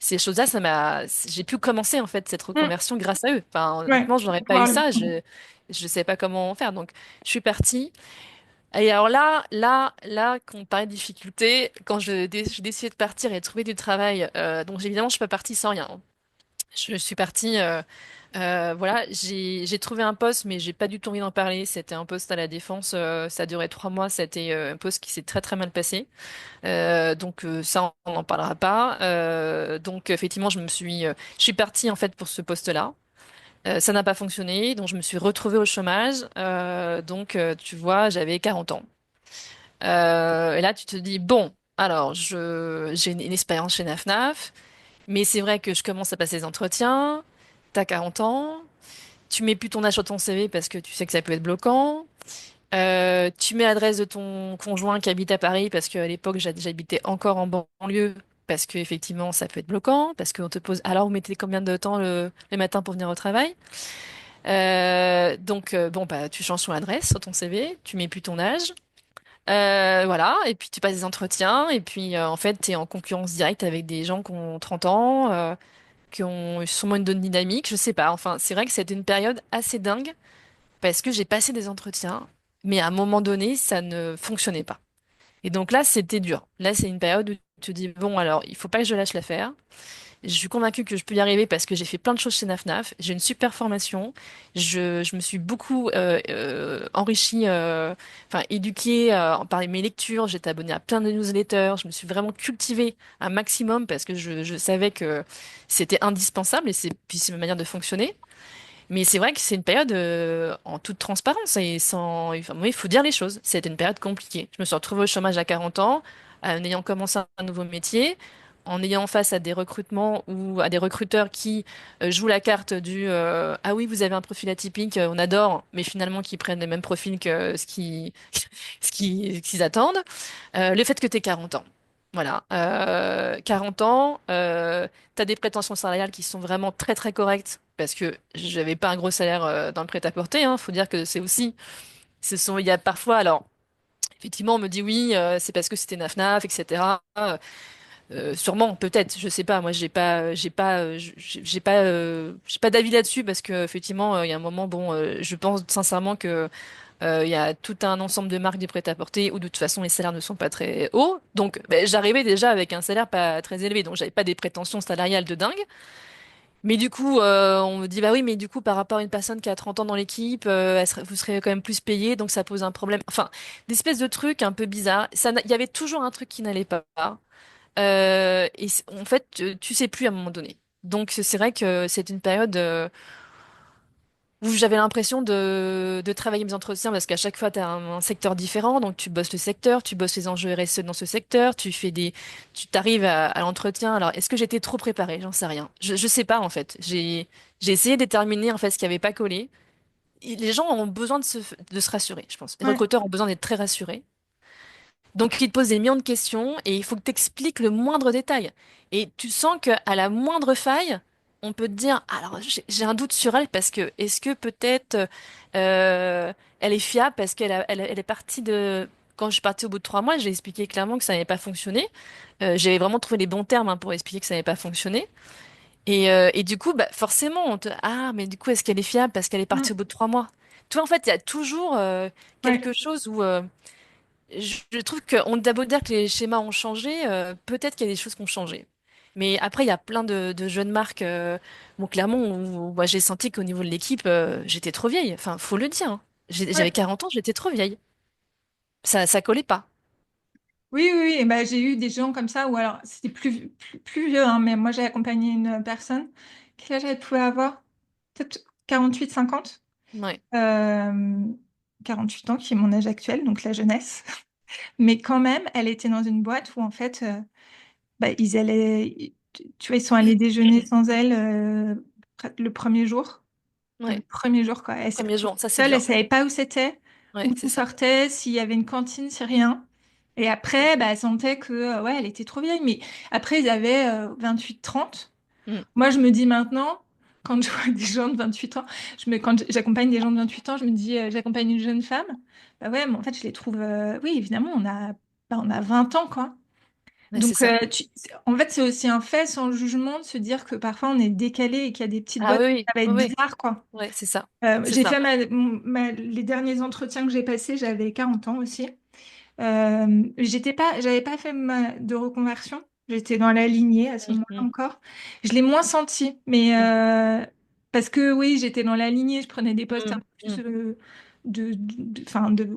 ces choses-là. J'ai pu commencer en fait cette Mm. reconversion grâce à eux. Enfin, Ouais, honnêtement, je n'aurais pas eu voir ça. Je sais pas comment faire. Donc, je suis partie. Et alors là, quand on parlait de difficulté, quand j'ai décidé de partir et de trouver du travail, donc évidemment, je suis pas partie sans rien, hein. Je suis partie, voilà, j'ai trouvé un poste, mais j'ai pas du tout envie d'en parler. C'était un poste à la Défense, ça a duré 3 mois. C'était un poste qui s'est très très mal passé. Ça, on n'en parlera pas. Donc effectivement, je suis partie en fait pour ce poste-là. Ça n'a pas fonctionné, donc je me suis retrouvée au chômage. Tu vois, j'avais 40 ans. Et là, tu te dis, bon, alors, j'ai une expérience chez NafNaf, mais c'est vrai que je commence à passer des entretiens. T'as 40 ans, tu mets plus ton âge sur ton CV parce que tu sais que ça peut être bloquant. Tu mets l'adresse de ton conjoint qui habite à Paris parce qu'à l'époque, j'habitais encore en banlieue. Parce que effectivement, ça peut être bloquant, parce qu'on te pose, alors vous mettez combien de temps le matin pour venir au travail? Bon, bah, tu changes ton adresse sur ton CV, tu mets plus ton âge. Voilà, et puis tu passes des entretiens, et puis en fait, tu es en concurrence directe avec des gens qui ont 30 ans, qui ont sûrement une bonne dynamique, je sais pas. Enfin, c'est vrai que c'était une période assez dingue, parce que j'ai passé des entretiens, mais à un moment donné, ça ne fonctionnait pas. Et donc là, c'était dur. Là, c'est une période où tu te dis, bon, alors, il faut pas que je lâche l'affaire. Je suis convaincue que je peux y arriver parce que j'ai fait plein de choses chez NafNaf. J'ai une super formation. Je me suis beaucoup enrichie, enfin éduquée par mes lectures. J'étais abonnée à plein de newsletters. Je me suis vraiment cultivée un maximum parce que je savais que c'était indispensable et puis c'est ma manière de fonctionner. Mais c'est vrai que c'est une période en toute transparence et sans. Enfin, oui, il faut dire les choses. C'était une période compliquée. Je me suis retrouvée au chômage à 40 ans, en ayant commencé un nouveau métier, en ayant face à des recrutements ou à des recruteurs qui jouent la carte du ah oui, vous avez un profil atypique, on adore, mais finalement qui prennent les mêmes profils que ce qu'ils attendent. Le fait que tu aies 40 ans. Voilà, 40 ans, tu as des prétentions salariales qui sont vraiment très très correctes parce que j'avais pas un gros salaire dans le prêt-à-porter, hein. Faut dire que c'est aussi, il y a parfois, alors effectivement, on me dit oui, c'est parce que c'était naf-naf, etc. Sûrement, peut-être, je sais pas. Moi, j'ai pas d'avis là-dessus parce que effectivement, il y a un moment, bon, je pense sincèrement que il y a tout un ensemble de marques du prêt-à-porter où de toute façon les salaires ne sont pas très hauts. Donc, ben, j'arrivais déjà avec un salaire pas très élevé, donc j'avais pas des prétentions salariales de dingue. Mais du coup, on me dit bah oui, mais du coup, par rapport à une personne qui a 30 ans dans l'équipe, vous serez quand même plus payé, donc ça pose un problème. Enfin, des espèces de trucs un peu bizarres. Il y avait toujours un truc qui n'allait pas. En fait, tu sais plus à un moment donné. Donc c'est vrai que c'est une période où j'avais l'impression de travailler mes entretiens parce qu'à chaque fois tu as un secteur différent, donc tu bosses le secteur, tu bosses les enjeux RSE dans ce secteur, tu t'arrives à l'entretien. Alors est-ce que j'étais trop préparée? J'en sais rien. Je sais pas en fait. J'ai essayé de déterminer en fait ce qui avait pas collé. Les gens ont besoin de se rassurer, je pense. Les Ouais. recruteurs ont besoin d'être très rassurés. Donc, il te pose des millions de questions et il faut que tu expliques le moindre détail. Et tu sens qu'à la moindre faille, on peut te dire, alors j'ai un doute sur elle parce que est-ce que peut-être elle est fiable parce elle est partie de... Quand je suis partie au bout de 3 mois, j'ai expliqué clairement que ça n'avait pas fonctionné. J'avais vraiment trouvé les bons termes hein, pour expliquer que ça n'avait pas fonctionné. Et du coup, bah, forcément, ah, mais du coup, est-ce qu'elle est fiable parce qu'elle est partie Mm. au bout de 3 mois? Tu vois, en fait, il y a toujours Ouais. quelque chose où... je trouve qu'on a beau dire que les schémas ont changé, peut-être qu'il y a des choses qui ont changé. Mais après, il y a plein de jeunes marques, bon, clairement, où, moi, j'ai senti qu'au niveau de l'équipe, j'étais trop vieille. Enfin, faut le dire, hein. J'avais Ouais. 40 ans, j'étais trop vieille. Ça collait pas. Oui, oui, oui. Et bah, j'ai eu des gens comme ça, ou alors c'était plus vieux, hein, mais moi j'ai accompagné une personne. Quel âge elle pouvait avoir? Peut-être 48, 50. Ouais, Euh, 8 ans, qui est mon âge actuel, donc la jeunesse. Mais quand même, elle était dans une boîte où en fait, bah, tu vois, ils sont allés déjeuner sans elle le premier jour. Enfin, le ouais. premier jour, quoi. Elle s'est Premier retrouvée jour, ça c'est seule, elle dur. savait pas où c'était, Ouais, où c'est tout ça. sortait, s'il y avait une cantine, c'est rien. Et après, bah, elle sentait que, ouais, elle était trop vieille. Mais après, ils avaient 28, 30. Mm, Moi, je me dis maintenant, quand je vois des gens de 28 ans, quand j'accompagne des gens de 28 ans, je me dis, j'accompagne une jeune femme. Bah ouais, mais en fait, je les trouve, oui, évidemment, on a 20 ans, quoi. ouais, c'est Donc, ça. en fait, c'est aussi un fait sans jugement de se dire que parfois on est décalé et qu'il y a des petites Ah boîtes, oui, ça oui, va être oui, oui. bizarre, quoi. Ouais, c'est ça. C'est J'ai ça. fait les derniers entretiens que j'ai passés, j'avais 40 ans aussi. J'avais pas fait de reconversion. J'étais dans la lignée à ce Mm, moment-là mm, encore. Je l'ai moins senti, mais mm, parce que oui, j'étais dans la lignée, je prenais des postes un mm, peu plus mm,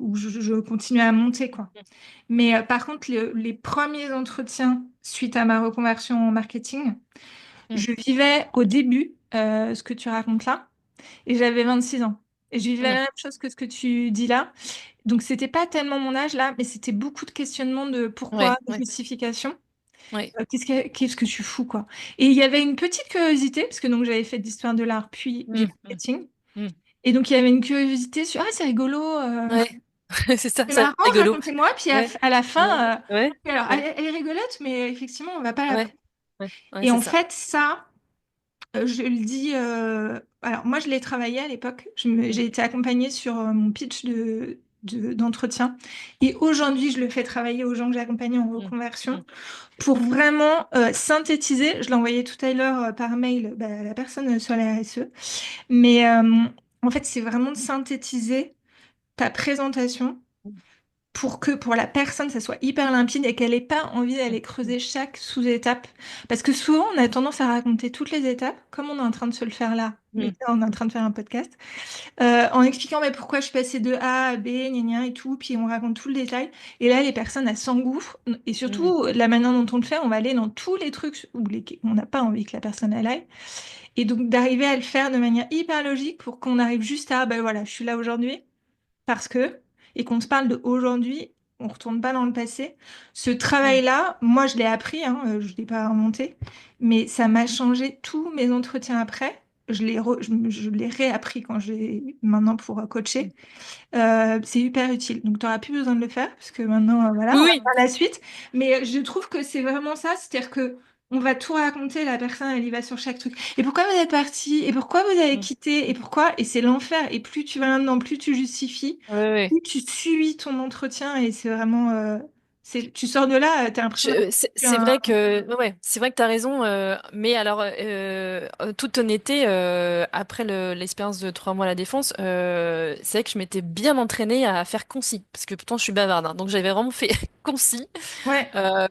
où je continuais à monter, quoi. mm, Mais par contre, les premiers entretiens suite à ma reconversion en marketing, mm, je vivais au début ce que tu racontes là, et j'avais 26 ans. Et je vivais la mm. même chose que ce que tu dis là. Donc, c'était pas tellement mon âge là, mais c'était beaucoup de questionnements de pourquoi, Ouais, de ouais, justification. ouais. Qu'est-ce que tu fous, quoi. Et il y avait une petite curiosité, parce que donc j'avais fait de l'histoire de l'art puis du Mm, mm, marketing. mm. Et donc, il y avait une curiosité sur, ah, c'est rigolo, Ouais, c'est ça, c'est ça, marrant, rigolo. racontez-moi. Puis Ouais, à la ouais, fin, ouais, ok, alors, ouais, elle est rigolote, mais effectivement, on va pas la... ouais, ouais, ouais, Et c'est en ça. fait, ça, je le dis... alors, moi, je l'ai travaillé à l'époque. Mm, J'ai été accompagnée sur mon pitch d'entretien. Et aujourd'hui, je le fais travailler aux gens que j'ai accompagnés en mm, reconversion mm, pour vraiment synthétiser. Je l'ai envoyé tout à l'heure par mail bah, à la personne sur la RSE. Mais en fait, c'est vraiment de synthétiser ta présentation pour la personne, ça soit hyper limpide et qu'elle n'ait pas envie mm, d'aller creuser chaque sous-étape. Parce que souvent, on a tendance à raconter toutes les étapes, comme on est en train de se le faire là. Mais mm, là, on est en train de faire un podcast, en expliquant mais pourquoi je suis passée de A à B, gna gna et tout, puis on raconte tout le détail. Et là, les personnes, elles s'engouffrent. Et mm, surtout, la manière dont on le fait, on va aller dans tous les trucs où on n'a pas envie que la personne elle aille. Et donc, d'arriver à le faire de manière hyper logique pour qu'on arrive juste à, ben voilà, je suis là aujourd'hui parce que, et qu'on se parle de aujourd'hui, on retourne pas dans le passé. Ce Mm. travail-là, moi, je l'ai appris, hein, je l'ai pas inventé, mais ça m'a changé tous mes entretiens après. Je l'ai réappris quand j'ai maintenant pour coacher. C'est hyper utile. Donc, tu n'auras plus besoin de le faire, parce que maintenant, voilà, Oui, on va oui. faire la suite. Mais je trouve que c'est vraiment ça, c'est-à-dire que on va tout raconter, la personne, elle y va sur chaque truc. Et pourquoi vous êtes parti? Et pourquoi vous avez Mm. quitté? Et pourquoi? Et c'est l'enfer. Et plus tu vas là-dedans, plus tu justifies, Ouais, ouais. plus tu suis ton entretien. Et c'est vraiment... tu sors de là, tu as l'impression d'avoir eu C'est un... vrai que ouais, c'est vrai que t'as raison. Mais alors, en toute honnêteté, après l'expérience de 3 mois à la Défense, c'est vrai que je m'étais bien entraînée à faire concis, parce que pourtant je suis bavarde, hein. Donc j'avais vraiment fait concis Ouais,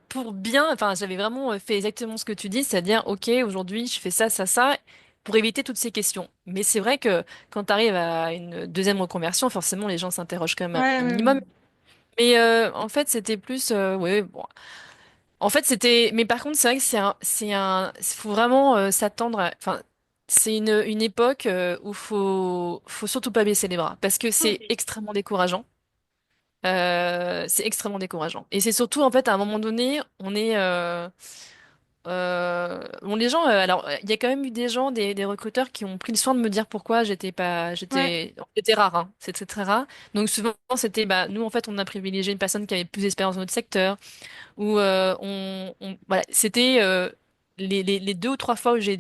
pour bien. Enfin, j'avais vraiment fait exactement ce que tu dis, c'est-à-dire, ok, aujourd'hui je fais ça, ça, ça, pour éviter toutes ces questions. Mais c'est vrai que quand tu arrives à une deuxième reconversion, forcément les gens s'interrogent quand même ouais, un ouais, minimum. ouais. Mais en fait, c'était plus, ouais, bon. En fait, c'était. Mais par contre, c'est vrai que faut vraiment s'attendre. Enfin, c'est une époque où faut surtout pas baisser les bras parce que c'est extrêmement décourageant. C'est extrêmement décourageant. Et c'est surtout, en fait, à un moment donné, on est. Bon, les gens. Alors, il y a quand même eu des gens, des recruteurs qui ont pris le soin de me dire pourquoi j'étais pas. Ouais, C'était rare, hein. C'était très rare. Donc, souvent, c'était. Bah, nous, en fait, on a privilégié une personne qui avait plus d'expérience dans notre secteur où voilà, c'était les 2 ou 3 fois où j'ai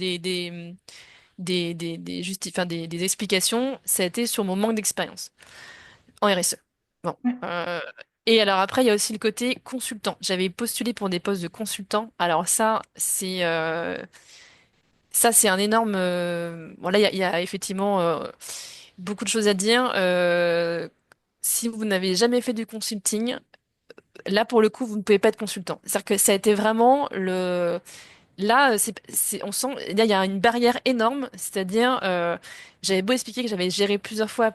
enfin, des explications, ça a été sur mon manque d'expérience en RSE. Bon. ouais. Et alors après, il y a aussi le côté consultant. J'avais postulé pour des postes de consultant. Alors ça c'est un énorme. Voilà, il y a effectivement beaucoup de choses à dire. Si vous n'avez jamais fait du consulting, là pour le coup, vous ne pouvez pas être consultant. C'est-à-dire que ça a été vraiment le. Là, on sent, là, il y a une barrière énorme, c'est-à-dire, j'avais beau expliquer que j'avais géré plusieurs fois,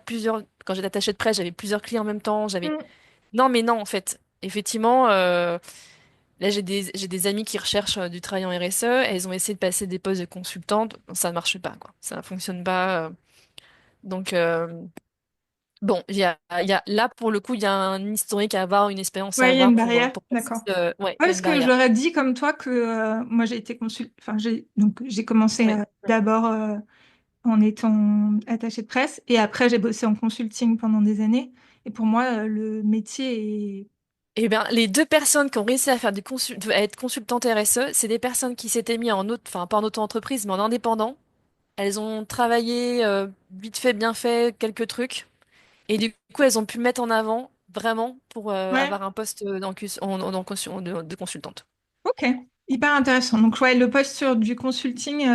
quand j'étais attachée de presse, j'avais plusieurs clients en même temps, Mm. non, mais non, en fait, effectivement, là, j'ai des amis qui recherchent du travail en RSE, elles ont essayé de passer des postes de consultante, ça ne marche pas, quoi, ça ne fonctionne pas, donc, bon, là, pour le coup, il y a un historique à avoir, une expérience à Ouais, il y a avoir une barrière, pour passer, d'accord. ouais, Ouais, il y a parce une que je barrière. leur ai dit comme toi que moi j'ai été enfin j'ai commencé Ouais. d'abord en étant attachée de presse et après j'ai bossé en consulting pendant des années et pour moi le métier est Eh bien, les 2 personnes qui ont réussi à faire à être consultantes RSE, c'est des personnes qui s'étaient mis en autre, enfin pas en auto-entreprise, mais en indépendant. Elles ont travaillé vite fait, bien fait, quelques trucs, et du coup, elles ont pu mettre en avant vraiment pour ouais, avoir un poste de consultante. ok, hyper intéressant. Donc ouais, le poste sur du consulting,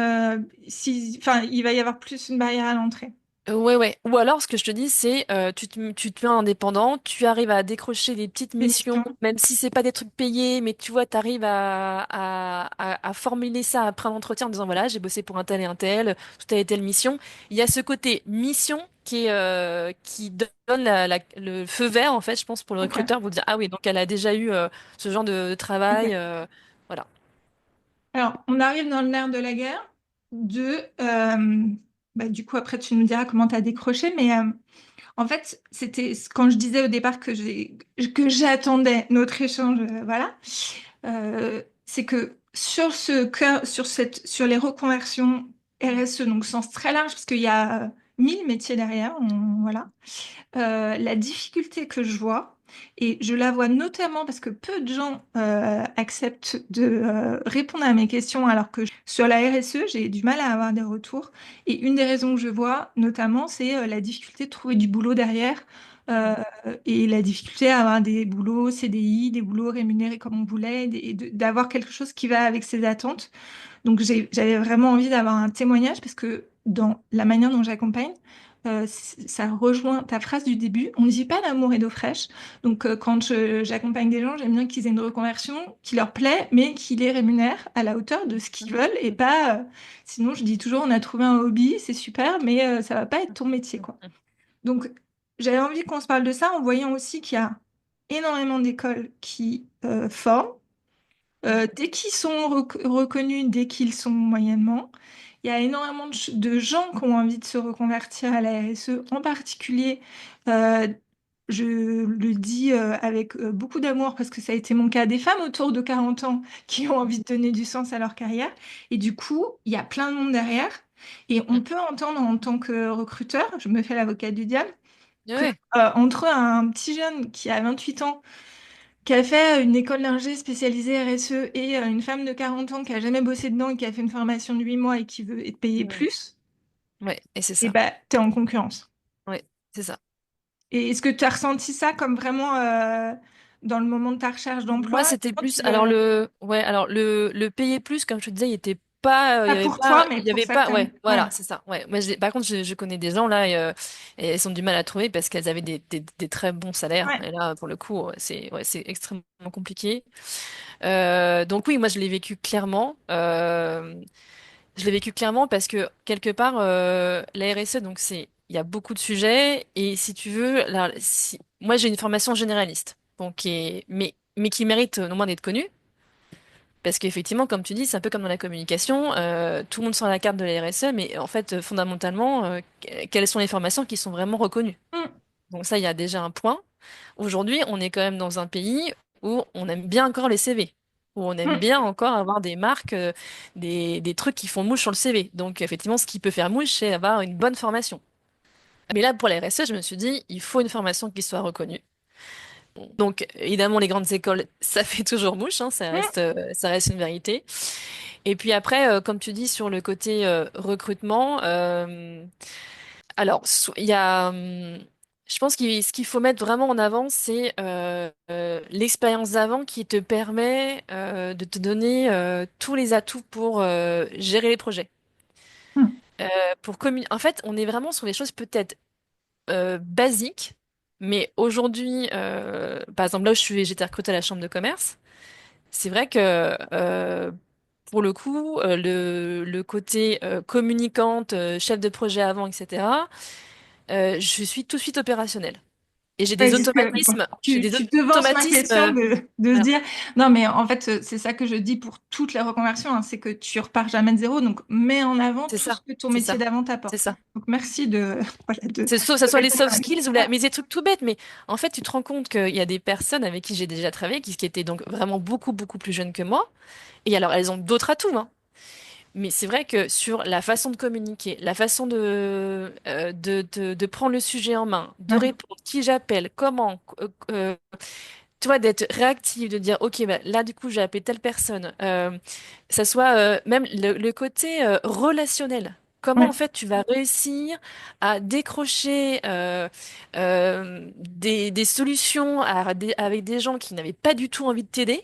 si enfin il va y avoir plus une barrière à l'entrée. Ouais, ouais. Ou alors, ce que je te dis, c'est tu te mets indépendant, tu arrives à décrocher des petites missions, L'émission. même si c'est pas des trucs payés, mais tu vois, tu arrives à formuler ça après un entretien en disant, voilà, j'ai bossé pour un tel et un tel, telle et telle mission. Il y a ce côté mission qui donne le feu vert, en fait, je pense, pour le Ok, recruteur, pour dire, ah oui, donc elle a déjà eu ce genre de travail. ok. Voilà. Alors on arrive dans le nerf de la guerre euh, du coup après tu nous diras comment tu as décroché, mais en fait, c'était quand je disais au départ que j'attendais notre échange, voilà. C'est que sur ce cœur, sur les reconversions RSE, donc sens très large, parce qu'il y a 1000 métiers derrière, voilà. La difficulté que je vois, et je la vois notamment parce que peu de gens acceptent de répondre à mes questions, alors que sur la RSE, j'ai du mal à avoir des retours. Et une des raisons que je vois, notamment, c'est la difficulté de trouver du boulot derrière. euh, et la difficulté à avoir des boulots CDI, des boulots rémunérés comme on voulait, et d'avoir quelque chose qui va avec ses attentes. Donc j'avais vraiment envie d'avoir un témoignage parce que dans la manière dont j'accompagne, ça rejoint ta phrase du début. On ne dit pas d'amour et d'eau fraîche. Donc quand j'accompagne des gens, j'aime bien qu'ils aient une reconversion qui leur plaît, mais qui les rémunère à la hauteur de ce qu'ils veulent et pas. Sinon, je dis toujours, on a trouvé un hobby, c'est super, mais ça va pas être ton métier, quoi. Donc j'avais envie qu'on se parle de ça en voyant aussi qu'il y a énormément d'écoles qui forment dès qu'ils sont reconnus, dès qu'ils sont moyennement, il y a énormément de gens qui ont envie de se reconvertir à la RSE, en particulier Je le dis avec beaucoup d'amour parce que ça a été mon cas, des femmes autour de 40 ans qui ont envie de donner du sens à leur carrière. Et du coup, il y a plein de monde derrière. Et on Mm. peut entendre en tant que recruteur, je me fais l'avocat du diable, que Ouais, entre un petit jeune qui a 28 ans, qui a fait une école d'ingé spécialisée RSE et une femme de 40 ans qui a jamais bossé dedans et qui a fait une formation de 8 mois et qui veut être payée ouais, plus, ouais, et c'est et ça. bah, t'es en concurrence. Ouais, c'est ça. Et est-ce que tu as ressenti ça comme vraiment dans le moment de ta recherche Moi, d'emploi? c'était Quand plus. tu Alors veux- le payer plus, comme je te disais, il était pas. Pas pour toi, mais Il y pour avait pas. certaines. Ouais, Ouais. voilà, c'est ça. Ouais. Moi, par contre, je connais des gens là et elles ont du mal à trouver parce qu'elles avaient des très bons salaires. Ouais. Et là, pour le coup, c'est extrêmement compliqué. Donc oui, moi, je l'ai vécu clairement. Je l'ai vécu clairement parce que quelque part, la RSE, donc il y a beaucoup de sujets et si tu veux, là, moi j'ai une formation généraliste, donc mais qui mérite au moins d'être connue, parce qu'effectivement, comme tu dis, c'est un peu comme dans la communication, tout le monde sort la carte de la RSE, mais en fait, fondamentalement, quelles sont les formations qui sont vraiment reconnues? Mm, Donc ça, il y a déjà un point. Aujourd'hui, on est quand même dans un pays où on aime bien encore les CV, où on aime mm, bien encore avoir des marques, des trucs qui font mouche sur le CV. Donc effectivement, ce qui peut faire mouche, c'est avoir une bonne formation. Mais là, pour la RSE, je me suis dit, il faut une formation qui soit reconnue. Donc évidemment, les grandes écoles, ça fait toujours mouche, hein, mm. ça reste une vérité. Et puis après, comme tu dis, sur le côté recrutement, alors, il y a, je pense que ce qu'il faut mettre vraiment en avant, c'est l'expérience d'avant qui te permet de te donner tous les atouts pour gérer les projets. Mm. En fait, on est vraiment sur des choses peut-être basiques, mais aujourd'hui, par exemple, là où j'étais recrutée à la chambre de commerce, c'est vrai que pour le coup, le côté communicante, chef de projet avant, etc. Je suis tout de suite opérationnelle. Et j'ai Ouais, des bon, automatismes. J'ai des tu devances ma automatismes. question de se Voilà. dire, non, mais en fait, c'est ça que je dis pour toutes les reconversions, hein, c'est que tu repars jamais de zéro, donc mets en avant C'est tout ce ça. que ton C'est métier ça. d'avant C'est t'apporte. ça. Donc merci de, voilà, Ça de soit les répondre soft à la skills question. mais des trucs tout bêtes. Mais en fait, tu te rends compte qu'il y a des personnes avec qui j'ai déjà travaillé qui étaient donc vraiment beaucoup, beaucoup plus jeunes que moi. Et alors, elles ont d'autres atouts, hein. Mais c'est vrai que sur la façon de communiquer, la façon de prendre le sujet en main, de Ouais. répondre, qui j'appelle, comment, tu vois, d'être réactive, de dire, OK, bah, là, du coup, j'ai appelé telle personne. Ça soit même le côté relationnel. Comment, en Ouais. fait, tu vas réussir à décrocher des solutions avec des gens qui n'avaient pas du tout envie de t'aider.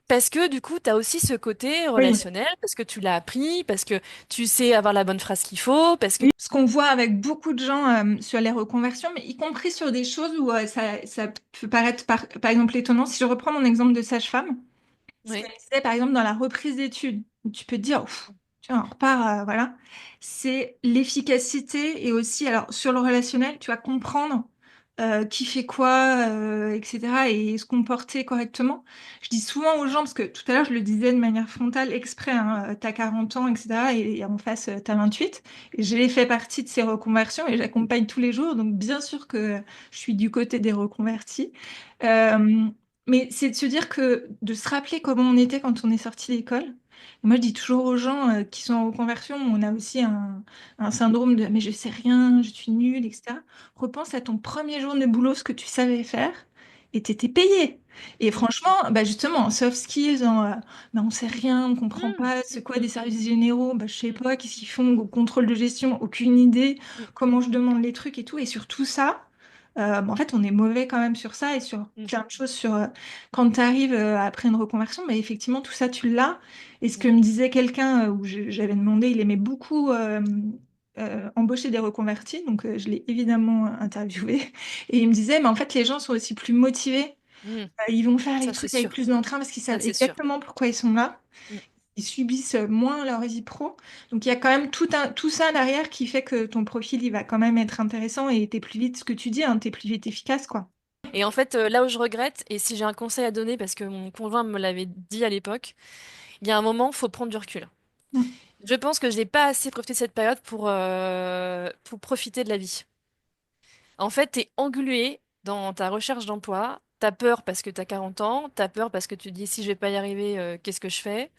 Parce que, du coup, tu as aussi ce côté Oui. relationnel, parce que tu l'as appris, parce que tu sais avoir la bonne phrase qu'il faut, parce que... Oui, ce qu'on voit avec beaucoup de gens sur les reconversions, mais y compris sur des choses où ça peut paraître par exemple étonnant. Si je reprends mon exemple de sage-femme, ce Oui. qu'elle disait par exemple dans la reprise d'études, où tu peux te dire, ouf, tu vois, on repart, voilà, c'est l'efficacité et aussi, alors sur le relationnel, tu vas comprendre qui fait quoi, etc. et se comporter correctement. Je dis souvent aux gens, parce que tout à l'heure je le disais de manière frontale, exprès, hein, t'as 40 ans, etc. et en face, t'as 28. Et j'ai fait partie de ces reconversions et j'accompagne tous les jours, donc bien sûr que je suis du côté des reconvertis. Euh, mais c'est de se dire que de se rappeler comment on était quand on est sorti d'école. Moi, je dis toujours aux gens qui sont en reconversion, on a aussi un syndrome de mais je sais rien, je suis nulle, etc. Repense à ton premier jour de boulot, ce que tu savais faire, et t'étais payé. Et Mm, franchement, bah justement, en soft skills, bah on sait rien, on comprend mm, pas, mm, c'est quoi mm, des services généraux, bah je sais mm, pas, qu'est-ce qu'ils font au contrôle de gestion, aucune idée, mm, comment je demande les trucs et tout. Et sur tout ça, bah, en fait, on est mauvais quand même sur ça et sur mm, plein de choses sur quand tu arrives après une reconversion, mais effectivement, tout ça, tu l'as. Et ce mm, que me disait quelqu'un où j'avais demandé, il aimait beaucoup embaucher des reconvertis, donc je l'ai évidemment interviewé. Et il me disait, mais en fait, les gens sont aussi plus motivés. mm. Ils vont faire les Ça, c'est trucs avec sûr. plus d'entrain parce qu'ils Ça, savent c'est sûr. exactement pourquoi ils sont là. Mm. Ils subissent moins leur vie pro. Donc il y a quand même tout ça derrière qui fait que ton profil, il va quand même être intéressant et t'es plus vite, ce que tu dis, hein, t'es plus vite efficace, quoi. Et en fait, là où je regrette, et si j'ai un conseil à donner, parce que mon conjoint me l'avait dit à l'époque, il y a un moment, faut prendre du recul. Mm. Je pense que je n'ai pas assez profité de cette période pour profiter de la vie. En fait, t'es englué. dans ta recherche d'emploi, t'as peur parce que t'as 40 ans, t'as peur parce que tu te dis si je vais pas y arriver, qu'est-ce que je fais?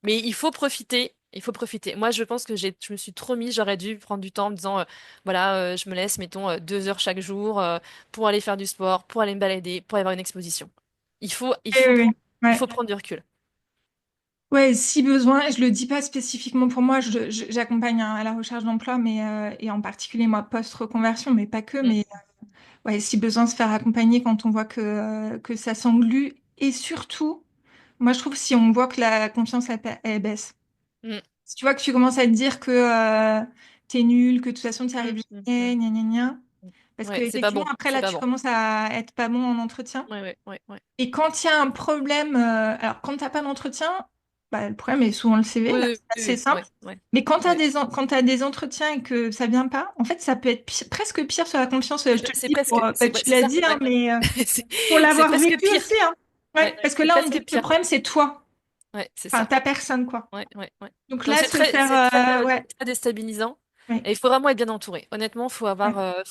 Mais il faut profiter. Il faut profiter. Moi, je pense que je me suis trop mis. J'aurais dû prendre du temps en me disant, voilà, je me laisse, mettons, 2 heures chaque jour pour aller faire du sport, pour aller me balader, pour aller voir une exposition. Oui, oui, oui. Il Ouais. faut prendre du recul. Ouais, si besoin, et je le dis pas spécifiquement pour moi, j'accompagne à la recherche d'emploi, mais et en particulier moi post-reconversion, mais pas que, Mm, mais ouais, si besoin se faire accompagner quand on voit que ça s'englue, et surtout, moi je trouve si on voit que la confiance elle baisse. mm, Si tu vois que tu commences à te dire que t'es nul, que de toute façon tu n'y mm, arrives mm, mm, jamais, gna gna gna, mm. parce que Ouais, c'est pas effectivement bon. après C'est là pas tu bon. commences à être pas bon en entretien. Ouais, ouais, ouais, ouais. Et quand il y a un problème, alors quand t'as pas d'entretien, bah, le problème est souvent le CV, Oui, là, oui, c'est assez oui, simple. ouais, ouais, Mais quand ouais. quand t'as des entretiens et que ça vient pas, en fait, ça peut être presque pire sur la confiance. Je te le C'est dis pour, presque, bah, c'est ouais, tu c'est l'as ça. dit, hein, Ouais. mais C'est pour c'est l'avoir presque vécu pire. aussi, hein. Ouais, Ouais, parce que c'est là, on dit presque que le pire. problème, c'est toi, Ouais, c'est enfin ça. ta personne, quoi. Ouais, ouais, ouais. Donc Donc là, se faire, c'est très, ouais, très déstabilisant. ouais, Et il faut vraiment être bien entouré. Honnêtement, ouais. faut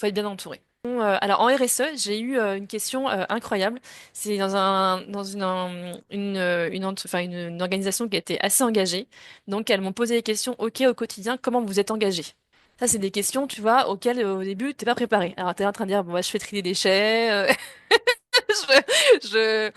être bien entouré. Alors en RSE, j'ai eu une question incroyable. C'est dans une organisation qui a été assez engagée. Donc elles m'ont posé des questions. Ok, au quotidien, comment vous êtes engagé? Ça, c'est des questions, tu vois, auxquelles au début, t'es pas préparé. Alors t'es en train de dire, bon, bah, je fais trier des déchets, je,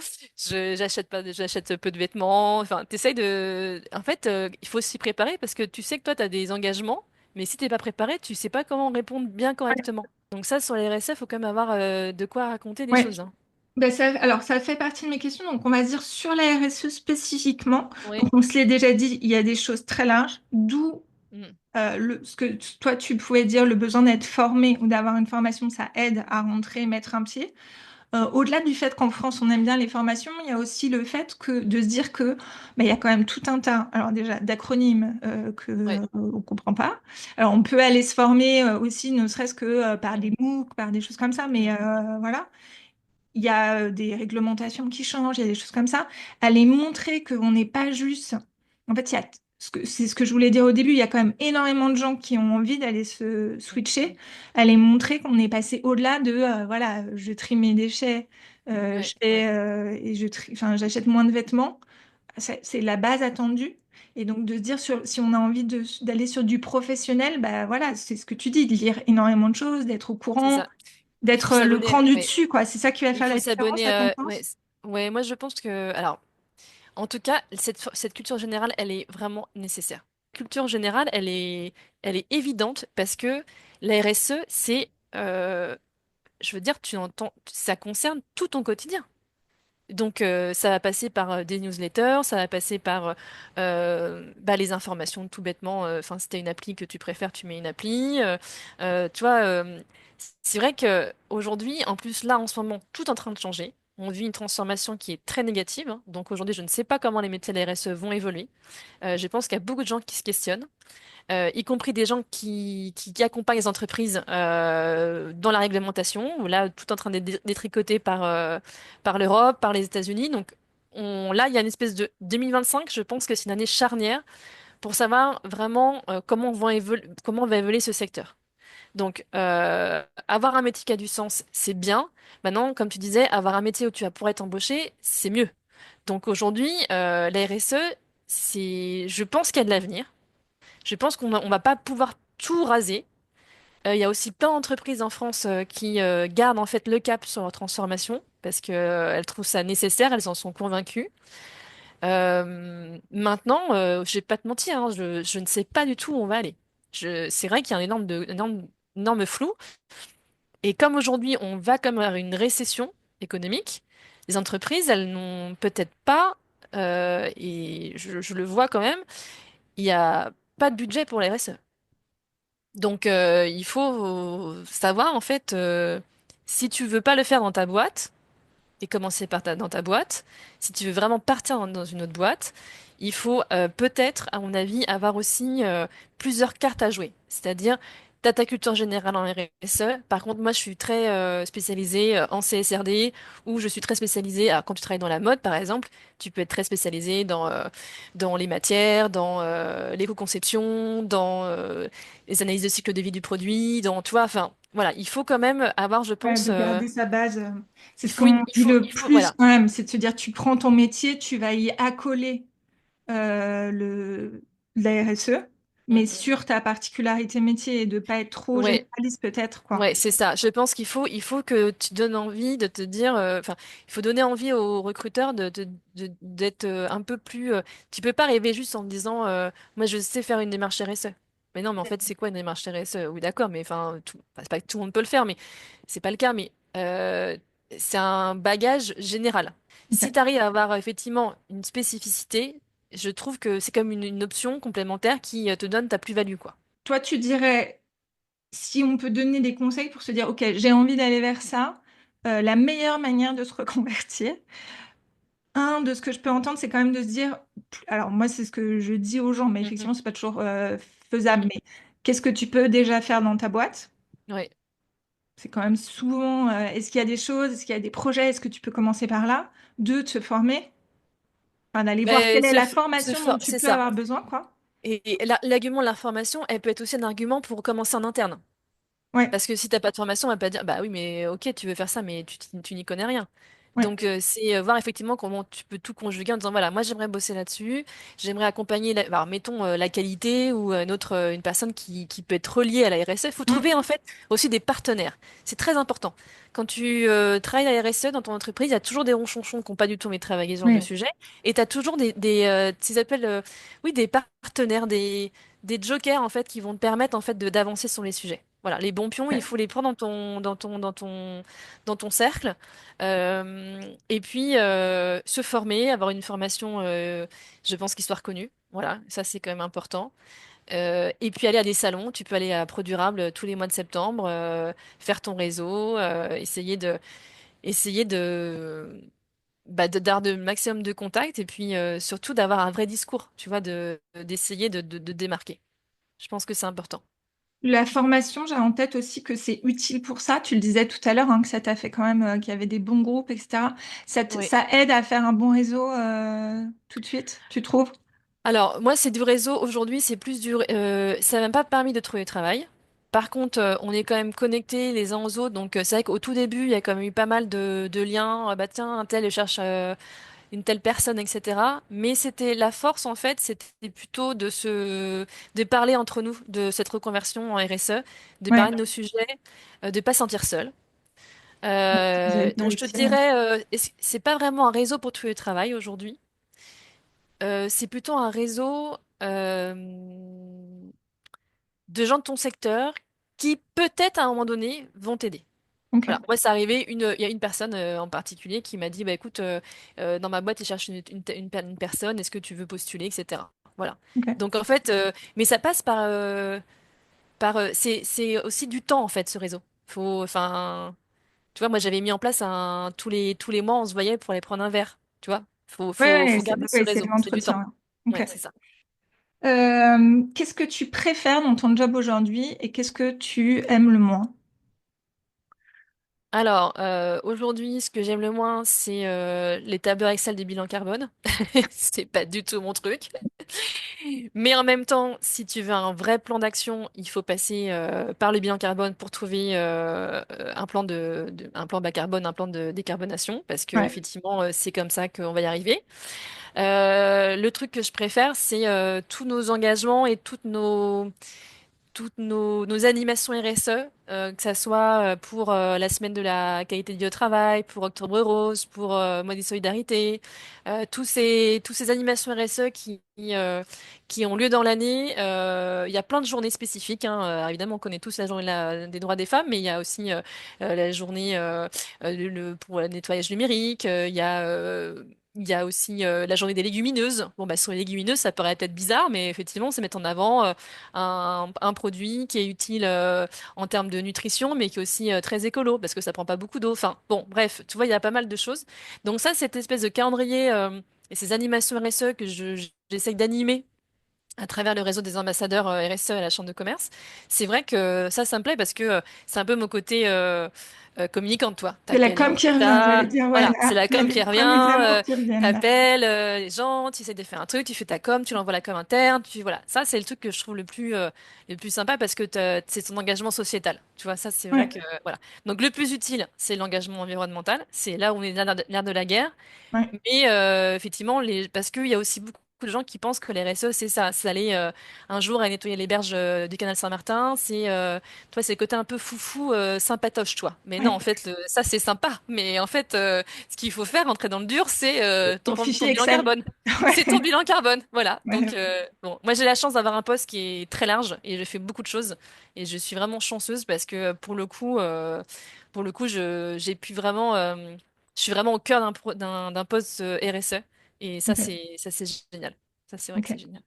j'achète peu de vêtements. Enfin, en fait, il faut s'y préparer parce que tu sais que toi, tu as des engagements, mais si t'es pas préparé, tu sais pas comment répondre bien correctement. Donc ça, sur les RSF, faut quand même avoir de quoi raconter des Ouais. choses, hein. Ben ça, alors, ça fait partie de mes questions. Donc, on va dire sur la RSE spécifiquement. Oui. Donc, on se l'est déjà dit, il y a des choses très larges, d'où Mm. ce que toi, tu pouvais dire, le besoin d'être formé ou d'avoir une formation, ça aide à rentrer, mettre un pied. Au-delà du fait qu'en France, on aime bien les formations, il y a aussi le fait de se dire que il y a quand même tout un tas, alors déjà, d'acronymes que Ouais. on comprend pas. Alors, on peut aller se former aussi, ne serait-ce que par Mm. des MOOC, par des choses comme ça, mais Mm. voilà. Il y a des réglementations qui changent, il y a des choses comme ça. Aller montrer qu'on n'est pas juste. En fait, c'est ce que je voulais dire au début. Il y a quand même énormément de gens qui ont envie d'aller se Mm. switcher. Aller montrer qu'on est passé au-delà de voilà, je trie mes déchets, Ouais, ouais, et enfin, j'achète moins de vêtements. C'est la base attendue. Et donc de se dire si on a envie d'aller sur du professionnel, bah voilà, c'est ce que tu dis, de lire énormément de choses, d'être au c'est courant, ça. Il d'être faut le s'abonner. cran du Ouais. dessus, quoi. C'est ça qui va Il faire faut la différence, s'abonner. à ton Ouais, sens? ouais, moi je pense que. Alors, en tout cas, cette culture générale, elle est vraiment nécessaire. Culture générale, elle est évidente parce que la RSE, je veux dire, tu entends, ça concerne tout ton quotidien. Donc, ça va passer par des newsletters, ça va passer par bah, les informations tout bêtement. Enfin, si tu as une appli que tu préfères, tu mets une appli. Tu vois, c'est vrai que aujourd'hui, en plus, là, en ce moment, tout est en train de changer. On vit une transformation qui est très négative, hein. Donc aujourd'hui, je ne sais pas comment les métiers de la RSE vont évoluer. Je pense qu'il y a beaucoup de gens qui se questionnent, y compris des gens qui accompagnent les entreprises dans la réglementation, où là, tout est en train d'être détricoté par l'Europe, par les États-Unis. Donc là, il y a une espèce de 2025, je pense que c'est une année charnière pour savoir vraiment comment va évoluer ce secteur. Donc, avoir un métier qui a du sens, c'est bien. Maintenant, comme tu disais, avoir un métier où tu vas pouvoir être embauché, c'est mieux. Donc aujourd'hui, la RSE, je pense qu'il y a de l'avenir. Je pense on va pas pouvoir tout raser. Il y a aussi plein d'entreprises en France qui gardent en fait le cap sur leur transformation parce que elles trouvent ça nécessaire, elles en sont convaincues. Maintenant, je vais pas te mentir, hein, je ne sais pas du tout où on va aller. C'est vrai qu'il y a énorme flou. Et comme aujourd'hui, on va comme vers une récession économique, les entreprises, elles n'ont peut-être pas, et je le vois quand même, il n'y a pas de budget pour les RSE. Donc, il faut savoir, en fait, si tu veux pas le faire dans ta boîte, et commencer dans ta boîte, si tu veux vraiment partir dans une autre boîte, il faut peut-être, à mon avis, avoir aussi plusieurs cartes à jouer. C'est-à-dire, t'as ta culture générale en RSE. Par contre, moi, je suis très spécialisée en CSRD, ou je suis très spécialisée, quand tu travailles dans la mode, par exemple, tu peux être très spécialisée dans les matières, dans l'éco-conception, dans les analyses de cycle de vie du produit, tu vois, enfin, voilà, il faut quand même avoir, je Ouais, pense, de garder sa base. C'est il ce faut, qu'on dit le plus voilà. quand même, c'est de se dire tu prends ton métier, tu vas y accoler la RSE, mais Mm. sur ta particularité métier et de pas être trop Ouais, généraliste peut-être, quoi. ouais, c'est ça. Je pense il faut que tu donnes envie de te dire, enfin, il faut donner envie aux recruteurs d'être un peu plus. Tu peux pas arriver juste en me disant, moi, je sais faire une démarche RSE. Mais non, mais en fait, c'est quoi une démarche RSE? Oui, d'accord, mais enfin, enfin, c'est pas que tout le monde peut le faire, mais c'est pas le cas. Mais c'est un bagage général. Si Ok. tu arrives à avoir effectivement une spécificité, je trouve que c'est comme une option complémentaire qui te donne ta plus-value, quoi. Toi, tu dirais, si on peut donner des conseils pour se dire, OK, j'ai envie d'aller vers ça, la meilleure manière de se reconvertir, un, de ce que je peux entendre, c'est quand même de se dire, alors moi, c'est ce que je dis aux gens, mais Mhm. effectivement, c'est pas toujours faisable, Mm. mais qu'est-ce que tu peux déjà faire dans ta boîte? Ouais. C'est quand même souvent, est-ce qu'il y a des choses, est-ce qu'il y a des projets, est-ce que tu peux commencer par là? Deux, de se former, enfin, d'aller voir Mais quelle est la formation dont tu c'est peux ça. avoir besoin, quoi. Et l'argument de la formation, elle peut être aussi un argument pour commencer en interne. Ouais, Parce que si t'as pas de formation, on va pas dire, bah oui, mais ok, tu veux faire ça, mais tu n'y connais rien. ouais. Donc, c'est voir effectivement comment tu peux tout conjuguer en disant, voilà, moi j'aimerais bosser là-dessus, j'aimerais accompagner, alors, mettons la qualité ou une personne qui peut être reliée à la RSE. Il faut Mm. trouver en fait aussi des partenaires. C'est très important. Quand tu travailles à la RSE dans ton entreprise, il y a toujours des ronchonchons qui n'ont pas du tout mais travaillé ce genre de Ouais, sujet. Et tu as toujours ce qu'ils appellent, oui, des partenaires, des jokers en fait qui vont te permettre en fait d'avancer sur les sujets. Voilà, les bons pions, il ouais. faut les prendre dans ton cercle. Et puis se former, avoir une formation, je pense, qui soit reconnue. Voilà, ça c'est quand même important. Et puis aller à des salons. Tu peux aller à ProDurable tous les mois de septembre, faire ton réseau, essayer d'avoir de maximum de contacts et puis surtout d'avoir un vrai discours. Tu vois, d'essayer de démarquer. Je pense que c'est important. La formation, j'ai en tête aussi que c'est utile pour ça. Tu le disais tout à l'heure, hein, que ça t'a fait quand même, qu'il y avait des bons groupes, etc. Oui. Ça aide à faire un bon réseau tout de suite, tu trouves? Alors, moi, c'est du réseau. Aujourd'hui, c'est plus ça m'a pas permis de trouver du travail. Par contre, on est quand même connectés les uns aux autres. Donc, c'est vrai qu'au tout début, il y a quand même eu pas mal de liens. Ah bah tiens, un tel cherche une telle personne, etc. Mais c'était la force, en fait, c'était plutôt de parler entre nous de cette reconversion en RSE, de Ouais, parler de nos sujets, de pas se sentir seul. j'allais dire Donc, je te aussi. dirais, c'est pas vraiment un réseau pour trouver du travail aujourd'hui. C'est plutôt un réseau de gens de ton secteur qui peut-être à un moment donné vont t'aider. Ok, Voilà, moi c'est arrivé, il y a une personne en particulier qui m'a dit, bah écoute, dans ma boîte ils cherchent une personne, est-ce que tu veux postuler, etc. Voilà. ok. Donc en fait, mais ça passe c'est aussi du temps en fait ce réseau. Enfin, tu vois, moi j'avais mis en place tous les mois on se voyait pour aller prendre un verre. Tu vois, Ouais, ouais, faut garder ce ouais, c'est de réseau, c'est du temps. l'entretien. Ok. Ouais, c'est ça. Qu'est-ce que tu préfères dans ton job aujourd'hui et qu'est-ce que tu aimes le moins? Alors, aujourd'hui, ce que j'aime le moins, c'est les tableurs Excel des bilans carbone. C'est pas du tout mon truc. Mais en même temps, si tu veux un vrai plan d'action, il faut passer par le bilan carbone pour trouver un plan un plan bas carbone, un plan de décarbonation, parce que Ouais, effectivement, c'est comme ça qu'on va y arriver. Le truc que je préfère, c'est tous nos engagements et nos animations RSE, que ça soit pour la semaine de la qualité de vie au travail, pour Octobre Rose, pour Mois des Solidarités, tous ces animations RSE qui ont lieu dans l'année. Il y a plein de journées spécifiques, hein. Évidemment, on connaît tous la journée des droits des femmes, mais il y a aussi la journée pour le nettoyage numérique. Il y a aussi la journée des légumineuses. Bon, bah, sur les légumineuses, ça paraît peut-être bizarre, mais effectivement, c'est mettre en avant un produit qui est utile en termes de nutrition, mais qui est aussi très écolo, parce que ça prend pas beaucoup d'eau. Enfin, bon, bref, tu vois, il y a pas mal de choses. Donc ça, cette espèce de calendrier et ces animations RSE que j'essaye d'animer à travers le réseau des ambassadeurs RSE à la Chambre de commerce. C'est vrai que ça me plaît parce que c'est un peu mon côté communicante, toi. C'est la T'appelles les com qui revient, j'allais candidats, dire, ouais, voilà, c'est là, la il y a com les qui premiers revient, amours qui reviennent là. t'appelles les gens, tu essaies de faire un truc, tu fais ta com, tu l'envoies la com interne, voilà. Ça, c'est le truc que je trouve le plus sympa parce que c'est ton engagement sociétal. Tu vois, ça, c'est vrai Ouais, que, voilà. Donc, le plus utile, c'est l'engagement environnemental. C'est là où on est l'air de la guerre. ouais, Mais effectivement, parce qu'il y a aussi beaucoup de gens qui pensent que les RSE, c'est ça, c'est aller un jour à nettoyer les berges du canal Saint-Martin, toi, c'est le côté un peu foufou, sympatoche, toi. Mais non, ouais. en fait, ça, c'est sympa. Mais en fait, ce qu'il faut faire, entrer dans le dur, c'est Ton ton fichier bilan Excel. carbone. C'est ton Ouais, bilan carbone, voilà. Donc, ouais, bon, moi, j'ai la chance d'avoir un poste qui est très large et je fais beaucoup de choses. Et je suis vraiment chanceuse parce que pour le coup, j'ai pu vraiment je suis vraiment au cœur d'un poste RSE et ok, ça c'est génial. Ça c'est vrai que c'est ok. génial.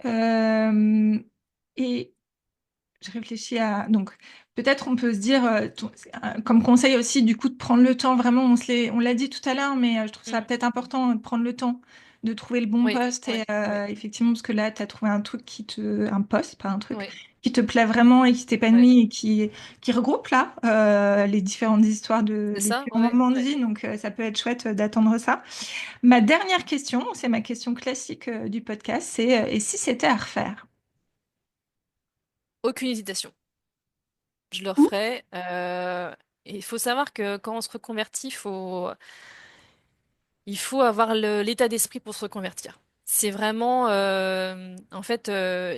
Euh, et je réfléchis à... Donc, peut-être on peut se dire, comme conseil aussi, du coup, de prendre le temps, vraiment, on l'a dit tout à l'heure, mais je trouve ça Mm. peut-être important de prendre le temps de trouver le bon Oui, poste. Et oui, oui, effectivement, parce que là, tu as trouvé un truc un poste, pas un truc, oui, qui te plaît vraiment et qui oui. t'épanouit et qui regroupe là les différentes histoires C'est les ça, différents oui, moments de oui. vie. Donc, ça peut être chouette d'attendre ça. Ma dernière question, c'est ma question classique du podcast, c'est et si c'était à refaire? Aucune hésitation. Je le Où? referai. Et il faut savoir que quand on se reconvertit, il faut avoir l'état d'esprit pour se reconvertir. C'est vraiment, en fait,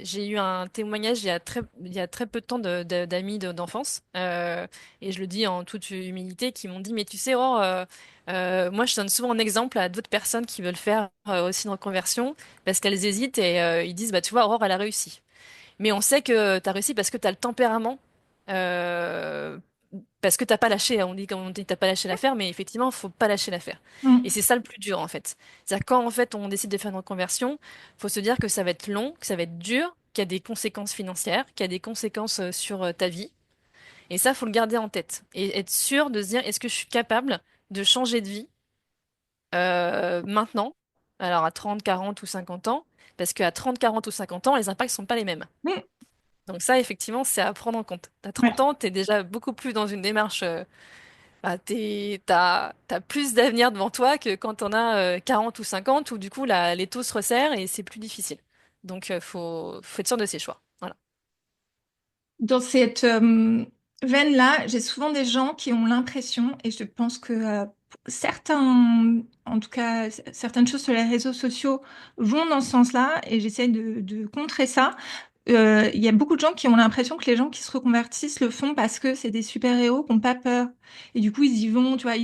j'ai eu un témoignage il y a très peu de temps d'amis d'enfance, et je le dis en toute humilité, qui m'ont dit, mais tu sais, Aurore, moi je donne souvent un exemple à d'autres personnes qui veulent faire aussi une reconversion, parce qu'elles hésitent et ils disent, bah tu vois, Aurore, elle a réussi. Mais on sait que tu as réussi parce que tu as le tempérament, euh, parce que t'as pas lâché. On dit, comme on dit, t'as pas lâché l'affaire, mais effectivement, faut pas lâcher l'affaire. Et Mm. c'est ça le plus dur, en fait. C'est-à-dire, quand en fait on décide de faire une reconversion, faut se dire que ça va être long, que ça va être dur, qu'il y a des conséquences financières, qu'il y a des conséquences sur ta vie. Et ça, faut le garder en tête. Et être sûr de se dire, est-ce que je suis capable de changer de vie maintenant, alors à 30, 40 ou 50 ans, parce qu'à 30, 40 ou 50 ans, les impacts sont pas les mêmes. Mm. Donc ça, effectivement, c'est à prendre en compte. À Ouais. 30 ans, tu es déjà beaucoup plus dans une démarche, bah, t'as plus d'avenir devant toi que quand on a 40 ou 50, où du coup, les taux se resserrent et c'est plus difficile. Donc, faut être sûr de ses choix. Voilà. Dans cette veine-là, j'ai souvent des gens qui ont l'impression, et je pense que certains, en tout cas, certaines choses sur les réseaux sociaux vont dans ce sens-là, et j'essaie de contrer ça. Il y a beaucoup de gens qui ont l'impression que les gens qui se reconvertissent le font parce que c'est des super-héros qui n'ont pas peur. Et du coup, ils y vont, tu vois,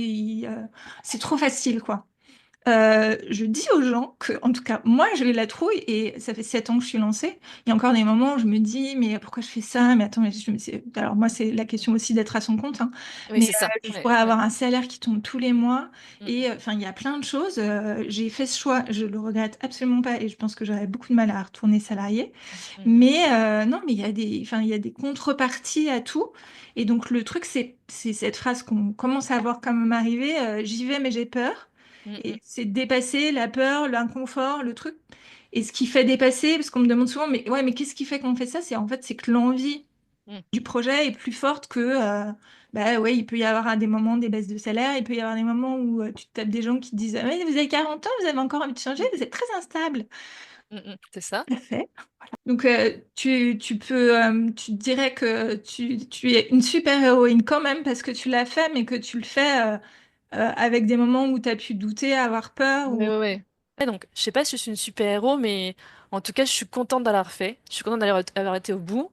c'est trop facile, quoi. Je dis aux gens que, en tout cas, moi, j'ai eu la trouille et ça fait 7 ans que je suis lancée. Il y a encore des moments où je me dis, mais pourquoi je fais ça? Mais attends, alors moi, c'est la question aussi d'être à son compte, hein. Oui, Mais c'est ça. je Ouais, pourrais ouais. avoir un salaire qui tombe tous les mois Mm, et enfin, il y a plein de choses. J'ai fait ce choix, je le regrette absolument pas et je pense que j'aurais beaucoup de mal à retourner salarié. mm, mm, Mais non, mais il y a des contreparties à tout. Et donc le truc, c'est cette phrase qu'on commence à voir quand même arriver, j'y vais mais j'ai peur. mm, Et mm, c'est de dépasser la peur, l'inconfort, le truc. Et ce qui fait dépasser, parce qu'on me demande souvent, mais ouais, mais qu'est-ce qui fait qu'on fait ça? C'est en fait, c'est que l'envie mm, du projet est plus forte que, bah ouais, il peut y avoir à des moments des baisses de salaire, il peut y avoir des moments où tu tapes des gens qui te disent, ah, mais vous avez 40 ans, vous avez encore envie de changer, mm, vous êtes très instable. c'est ça. Tout à fait. Donc, tu dirais que tu es une super héroïne quand même parce que tu l'as fait, mais que tu le fais avec des moments où tu as pu douter, avoir peur Ouais, ou... ouais, ouais. Ouais, donc, je sais pas si je suis une super-héros, mais en tout cas, je suis contente d'avoir fait. Je suis contente d'avoir été au bout.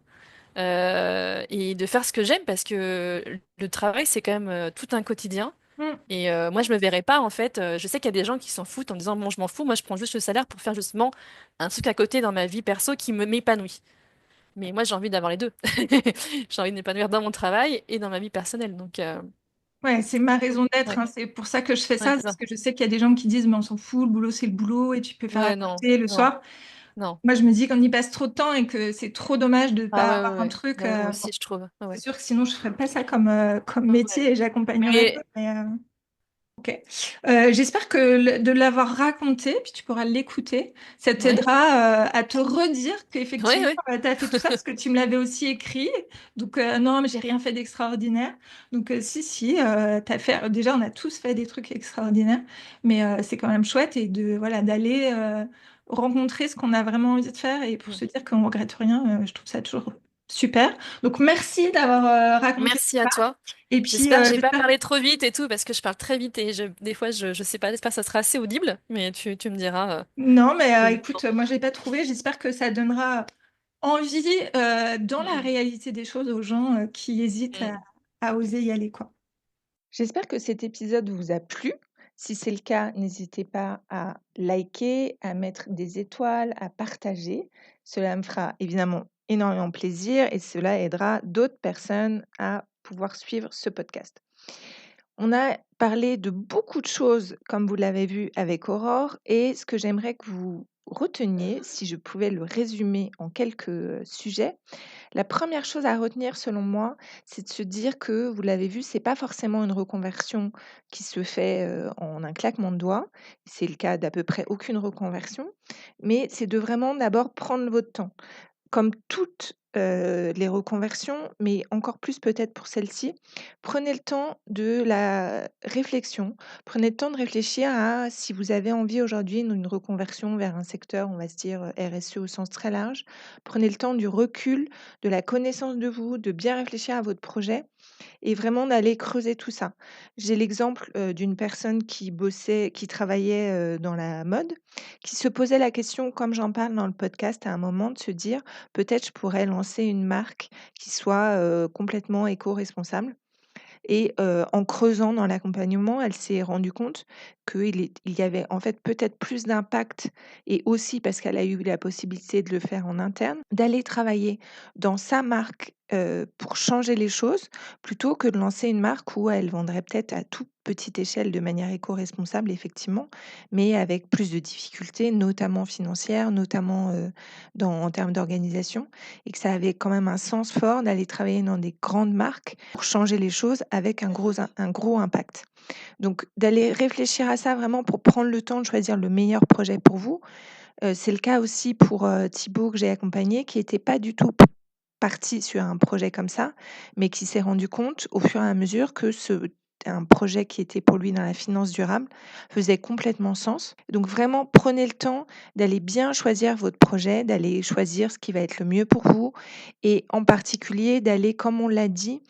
Et de faire ce que j'aime parce que le travail, c'est quand même tout un quotidien. Hmm. Et moi, je me verrais pas, en fait. Je sais qu'il y a des gens qui s'en foutent en disant, bon, je m'en fous, moi, je prends juste le salaire pour faire justement un truc à côté dans ma vie perso qui me m'épanouit. Mais moi, j'ai envie d'avoir les deux. J'ai envie de m'épanouir dans mon travail et dans ma vie personnelle. Donc, Ouais, c'est ma raison d'être, ouais, hein. C'est pour ça que je fais ouais, ça, c'est parce ça. que je sais qu'il y a des gens qui disent, mais on s'en fout, le boulot, c'est le boulot, et tu peux faire à Ouais, non, côté le non, soir. non. Moi, je me dis qu'on y passe trop de temps et que c'est trop dommage de ne Ah pas ouais, avoir ouais, un ouais. truc. Ouais, moi Bon, aussi, je trouve. Ouais, c'est ouais. sûr que sinon, je ferais pas ça comme Ouais. métier et j'accompagnerais Mais d'autres. Mais, OK. J'espère que de l'avoir raconté, puis tu pourras l'écouter, ça Ouais, t'aidera, à te redire ouais, qu'effectivement, ouais. tu as fait tout ça parce que tu me l'avais aussi écrit. Donc non, mais j'ai rien fait d'extraordinaire. Donc si, tu fait déjà, on a tous fait des trucs extraordinaires, mais c'est quand même chouette et voilà, d'aller, rencontrer ce qu'on a vraiment envie de faire et pour Mm. se dire qu'on regrette rien, je trouve ça toujours super. Donc merci d'avoir, raconté Merci à ça toi. et puis, J'espère que j'ai pas j'espère. parlé trop vite et tout, parce que je parle très vite et des fois, je sais pas, j'espère que ça sera assez audible, mais tu me diras. Non, mais Combien de écoute, temps. moi je l'ai pas trouvé. J'espère que ça donnera envie dans la Mm, réalité des choses aux gens qui hésitent mm, à oser y aller, quoi. J'espère que cet épisode vous a plu. Si c'est le cas, n'hésitez pas à liker, à mettre des étoiles, à partager. Cela me fera évidemment énormément plaisir et cela aidera d'autres personnes à pouvoir suivre ce podcast. On a parlé de beaucoup de choses, comme vous l'avez vu avec Aurore, et ce que j'aimerais que vous reteniez, si je pouvais le résumer en quelques sujets, la première chose à retenir selon moi, c'est de se dire que, vous l'avez vu, c'est pas forcément une reconversion qui se fait en un claquement de doigts. C'est le cas d'à peu près aucune reconversion, mais c'est de vraiment d'abord prendre votre temps. Comme toutes les reconversions, mais encore plus peut-être pour celle-ci, prenez le temps de la réflexion. Prenez le temps de réfléchir à si vous avez envie aujourd'hui d'une reconversion vers un secteur, on va se dire RSE au sens très large. Prenez le temps du recul, de la connaissance de vous, de bien réfléchir à votre projet et vraiment d'aller creuser tout ça. J'ai l'exemple, d'une personne qui travaillait, dans la mode, qui se posait la question, comme j'en parle dans le podcast à un moment, de se dire: «Peut-être je pourrais lancer une marque qui soit, complètement éco-responsable». Et en creusant dans l'accompagnement, elle s'est rendue compte qu'il y avait en fait peut-être plus d'impact et aussi parce qu'elle a eu la possibilité de le faire en interne, d'aller travailler dans sa marque, pour changer les choses, plutôt que de lancer une marque où elle vendrait peut-être à toute petite échelle de manière éco-responsable effectivement, mais avec plus de difficultés, notamment financières, notamment, en termes d'organisation et que ça avait quand même un sens fort d'aller travailler dans des grandes marques pour changer les choses avec un gros impact. Donc d'aller réfléchir à ça vraiment pour prendre le temps de choisir le meilleur projet pour vous. C'est le cas aussi pour, Thibaut que j'ai accompagné qui était pas du tout parti sur un projet comme ça, mais qui s'est rendu compte au fur et à mesure que un projet qui était pour lui dans la finance durable faisait complètement sens. Donc vraiment, prenez le temps d'aller bien choisir votre projet, d'aller choisir ce qui va être le mieux pour vous et en particulier d'aller, comme on l'a dit,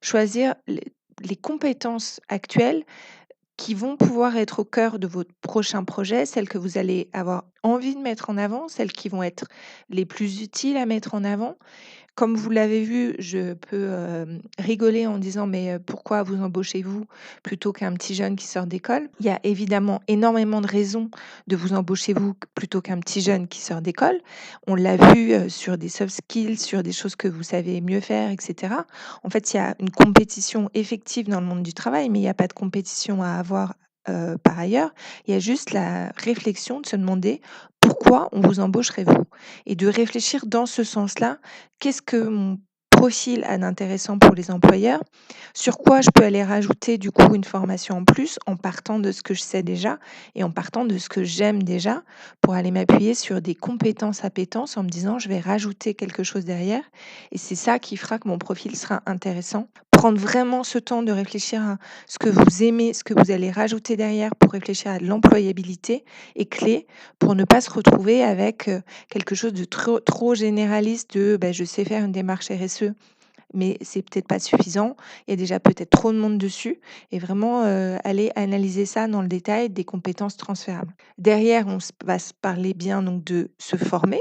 choisir les compétences actuelles qui vont pouvoir être au cœur de votre prochain projet, celles que vous allez avoir envie de mettre en avant, celles qui vont être les plus utiles à mettre en avant. Comme vous l'avez vu, je peux, rigoler en disant: «Mais, pourquoi vous embauchez-vous plutôt qu'un petit jeune qui sort d'école?» Il y a évidemment énormément de raisons de vous embaucher vous plutôt qu'un petit jeune qui sort d'école. On l'a vu, sur des soft skills, sur des choses que vous savez mieux faire et cetera. En fait, il y a une compétition effective dans le monde du travail, mais il y a pas de compétition à avoir, par ailleurs. Il y a juste la réflexion de se demander: «Pourquoi on vous embaucherait vous?» et de réfléchir dans ce sens-là. Qu'est-ce que mon profil a d'intéressant pour les employeurs? Sur quoi je peux aller rajouter du coup une formation en plus en partant de ce que je sais déjà et en partant de ce que j'aime déjà pour aller m'appuyer sur des compétences appétences en me disant je vais rajouter quelque chose derrière et c'est ça qui fera que mon profil sera intéressant. Prendre vraiment ce temps de réfléchir à ce que vous aimez, ce que vous allez rajouter derrière pour réfléchir à l'employabilité est clé pour ne pas se retrouver avec quelque chose de trop généraliste de je sais faire une démarche RSE, mais c'est peut-être pas suffisant. Il y a déjà peut-être trop de monde dessus et vraiment aller analyser ça dans le détail des compétences transférables. Derrière, va se parler bien donc de se former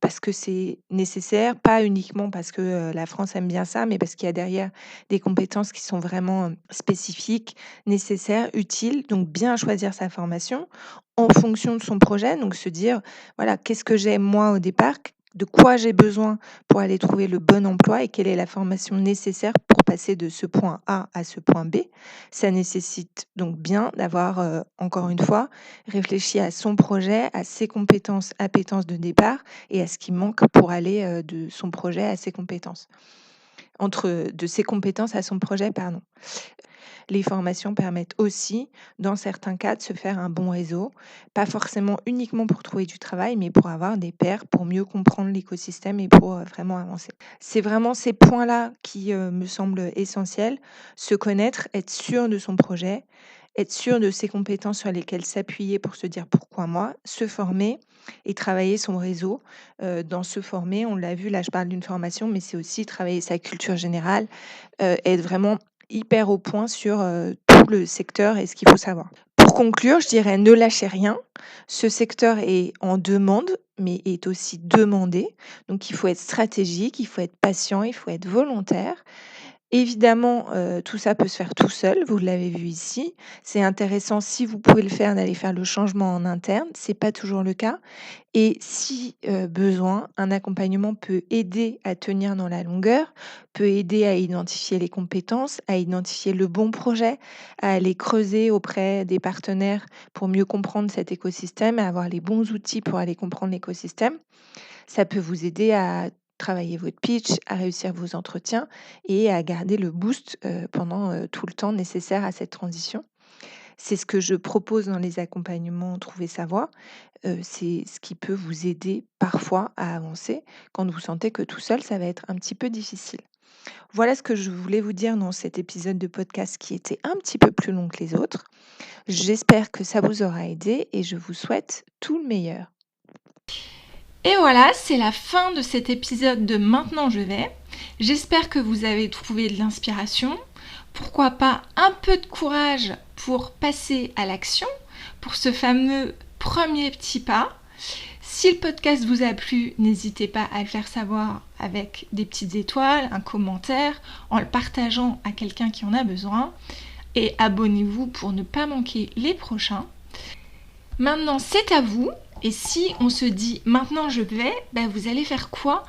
parce que c'est nécessaire, pas uniquement parce que la France aime bien ça, mais parce qu'il y a derrière des compétences qui sont vraiment spécifiques, nécessaires, utiles. Donc bien choisir sa formation en fonction de son projet, donc se dire voilà qu'est-ce que j'ai moi au départ, de quoi j'ai besoin pour aller trouver le bon emploi et quelle est la formation nécessaire pour passer de ce point A à ce point B. Ça nécessite donc bien d'avoir, encore une fois, réfléchi à son projet, à ses compétences, appétences de départ et à ce qui manque pour aller, de son projet à ses compétences. de ses compétences à son projet, pardon. Les formations permettent aussi, dans certains cas, de se faire un bon réseau, pas forcément uniquement pour trouver du travail, mais pour avoir des pairs, pour mieux comprendre l'écosystème et pour vraiment avancer. C'est vraiment ces points-là qui me semblent essentiels. Se connaître, être sûr de son projet, être sûr de ses compétences sur lesquelles s'appuyer pour se dire pourquoi moi, se former et travailler son réseau. Dans se former, on l'a vu, là je parle d'une formation, mais c'est aussi travailler sa culture générale, être vraiment hyper au point sur tout le secteur et ce qu'il faut savoir. Pour conclure, je dirais ne lâchez rien. Ce secteur est en demande, mais est aussi demandé. Donc il faut être stratégique, il faut être patient, il faut être volontaire. Évidemment, tout ça peut se faire tout seul, vous l'avez vu ici. C'est intéressant, si vous pouvez le faire, d'aller faire le changement en interne. C'est pas toujours le cas et si, besoin, un accompagnement peut aider à tenir dans la longueur, peut aider à identifier les compétences, à identifier le bon projet, à aller creuser auprès des partenaires pour mieux comprendre cet écosystème, à avoir les bons outils pour aller comprendre l'écosystème. Ça peut vous aider à travailler votre pitch, à réussir vos entretiens et à garder le boost, pendant, tout le temps nécessaire à cette transition. C'est ce que je propose dans les accompagnements Trouver sa voie. C'est ce qui peut vous aider parfois à avancer quand vous sentez que tout seul, ça va être un petit peu difficile. Voilà ce que je voulais vous dire dans cet épisode de podcast qui était un petit peu plus long que les autres. J'espère que ça vous aura aidé et je vous souhaite tout le meilleur. Et voilà, c'est la fin de cet épisode de Maintenant je vais. J'espère que vous avez trouvé de l'inspiration. Pourquoi pas un peu de courage pour passer à l'action, pour ce fameux premier petit pas. Si le podcast vous a plu, n'hésitez pas à le faire savoir avec des petites étoiles, un commentaire, en le partageant à quelqu'un qui en a besoin. Et abonnez-vous pour ne pas manquer les prochains. Maintenant, c'est à vous. Et si on se dit maintenant je vais, vous allez faire quoi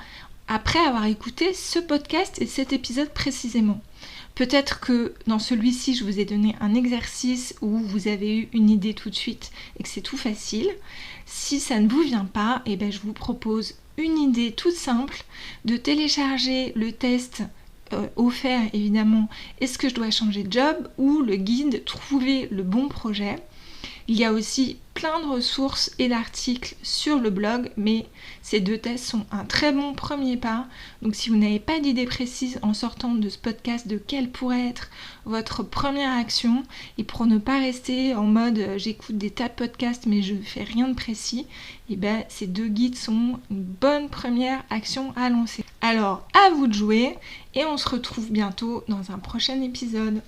après avoir écouté ce podcast et cet épisode précisément? Peut-être que dans celui-ci, je vous ai donné un exercice où vous avez eu une idée tout de suite et que c'est tout facile. Si ça ne vous vient pas, je vous propose une idée toute simple de télécharger le test offert évidemment Est-ce que je dois changer de job ou le guide Trouver le bon projet. Il y a aussi plein de ressources et d'articles sur le blog, mais ces deux tests sont un très bon premier pas. Donc si vous n'avez pas d'idée précise en sortant de ce podcast de quelle pourrait être votre première action, et pour ne pas rester en mode j'écoute des tas de podcasts mais je ne fais rien de précis, ces deux guides sont une bonne première action à lancer. Alors à vous de jouer et on se retrouve bientôt dans un prochain épisode.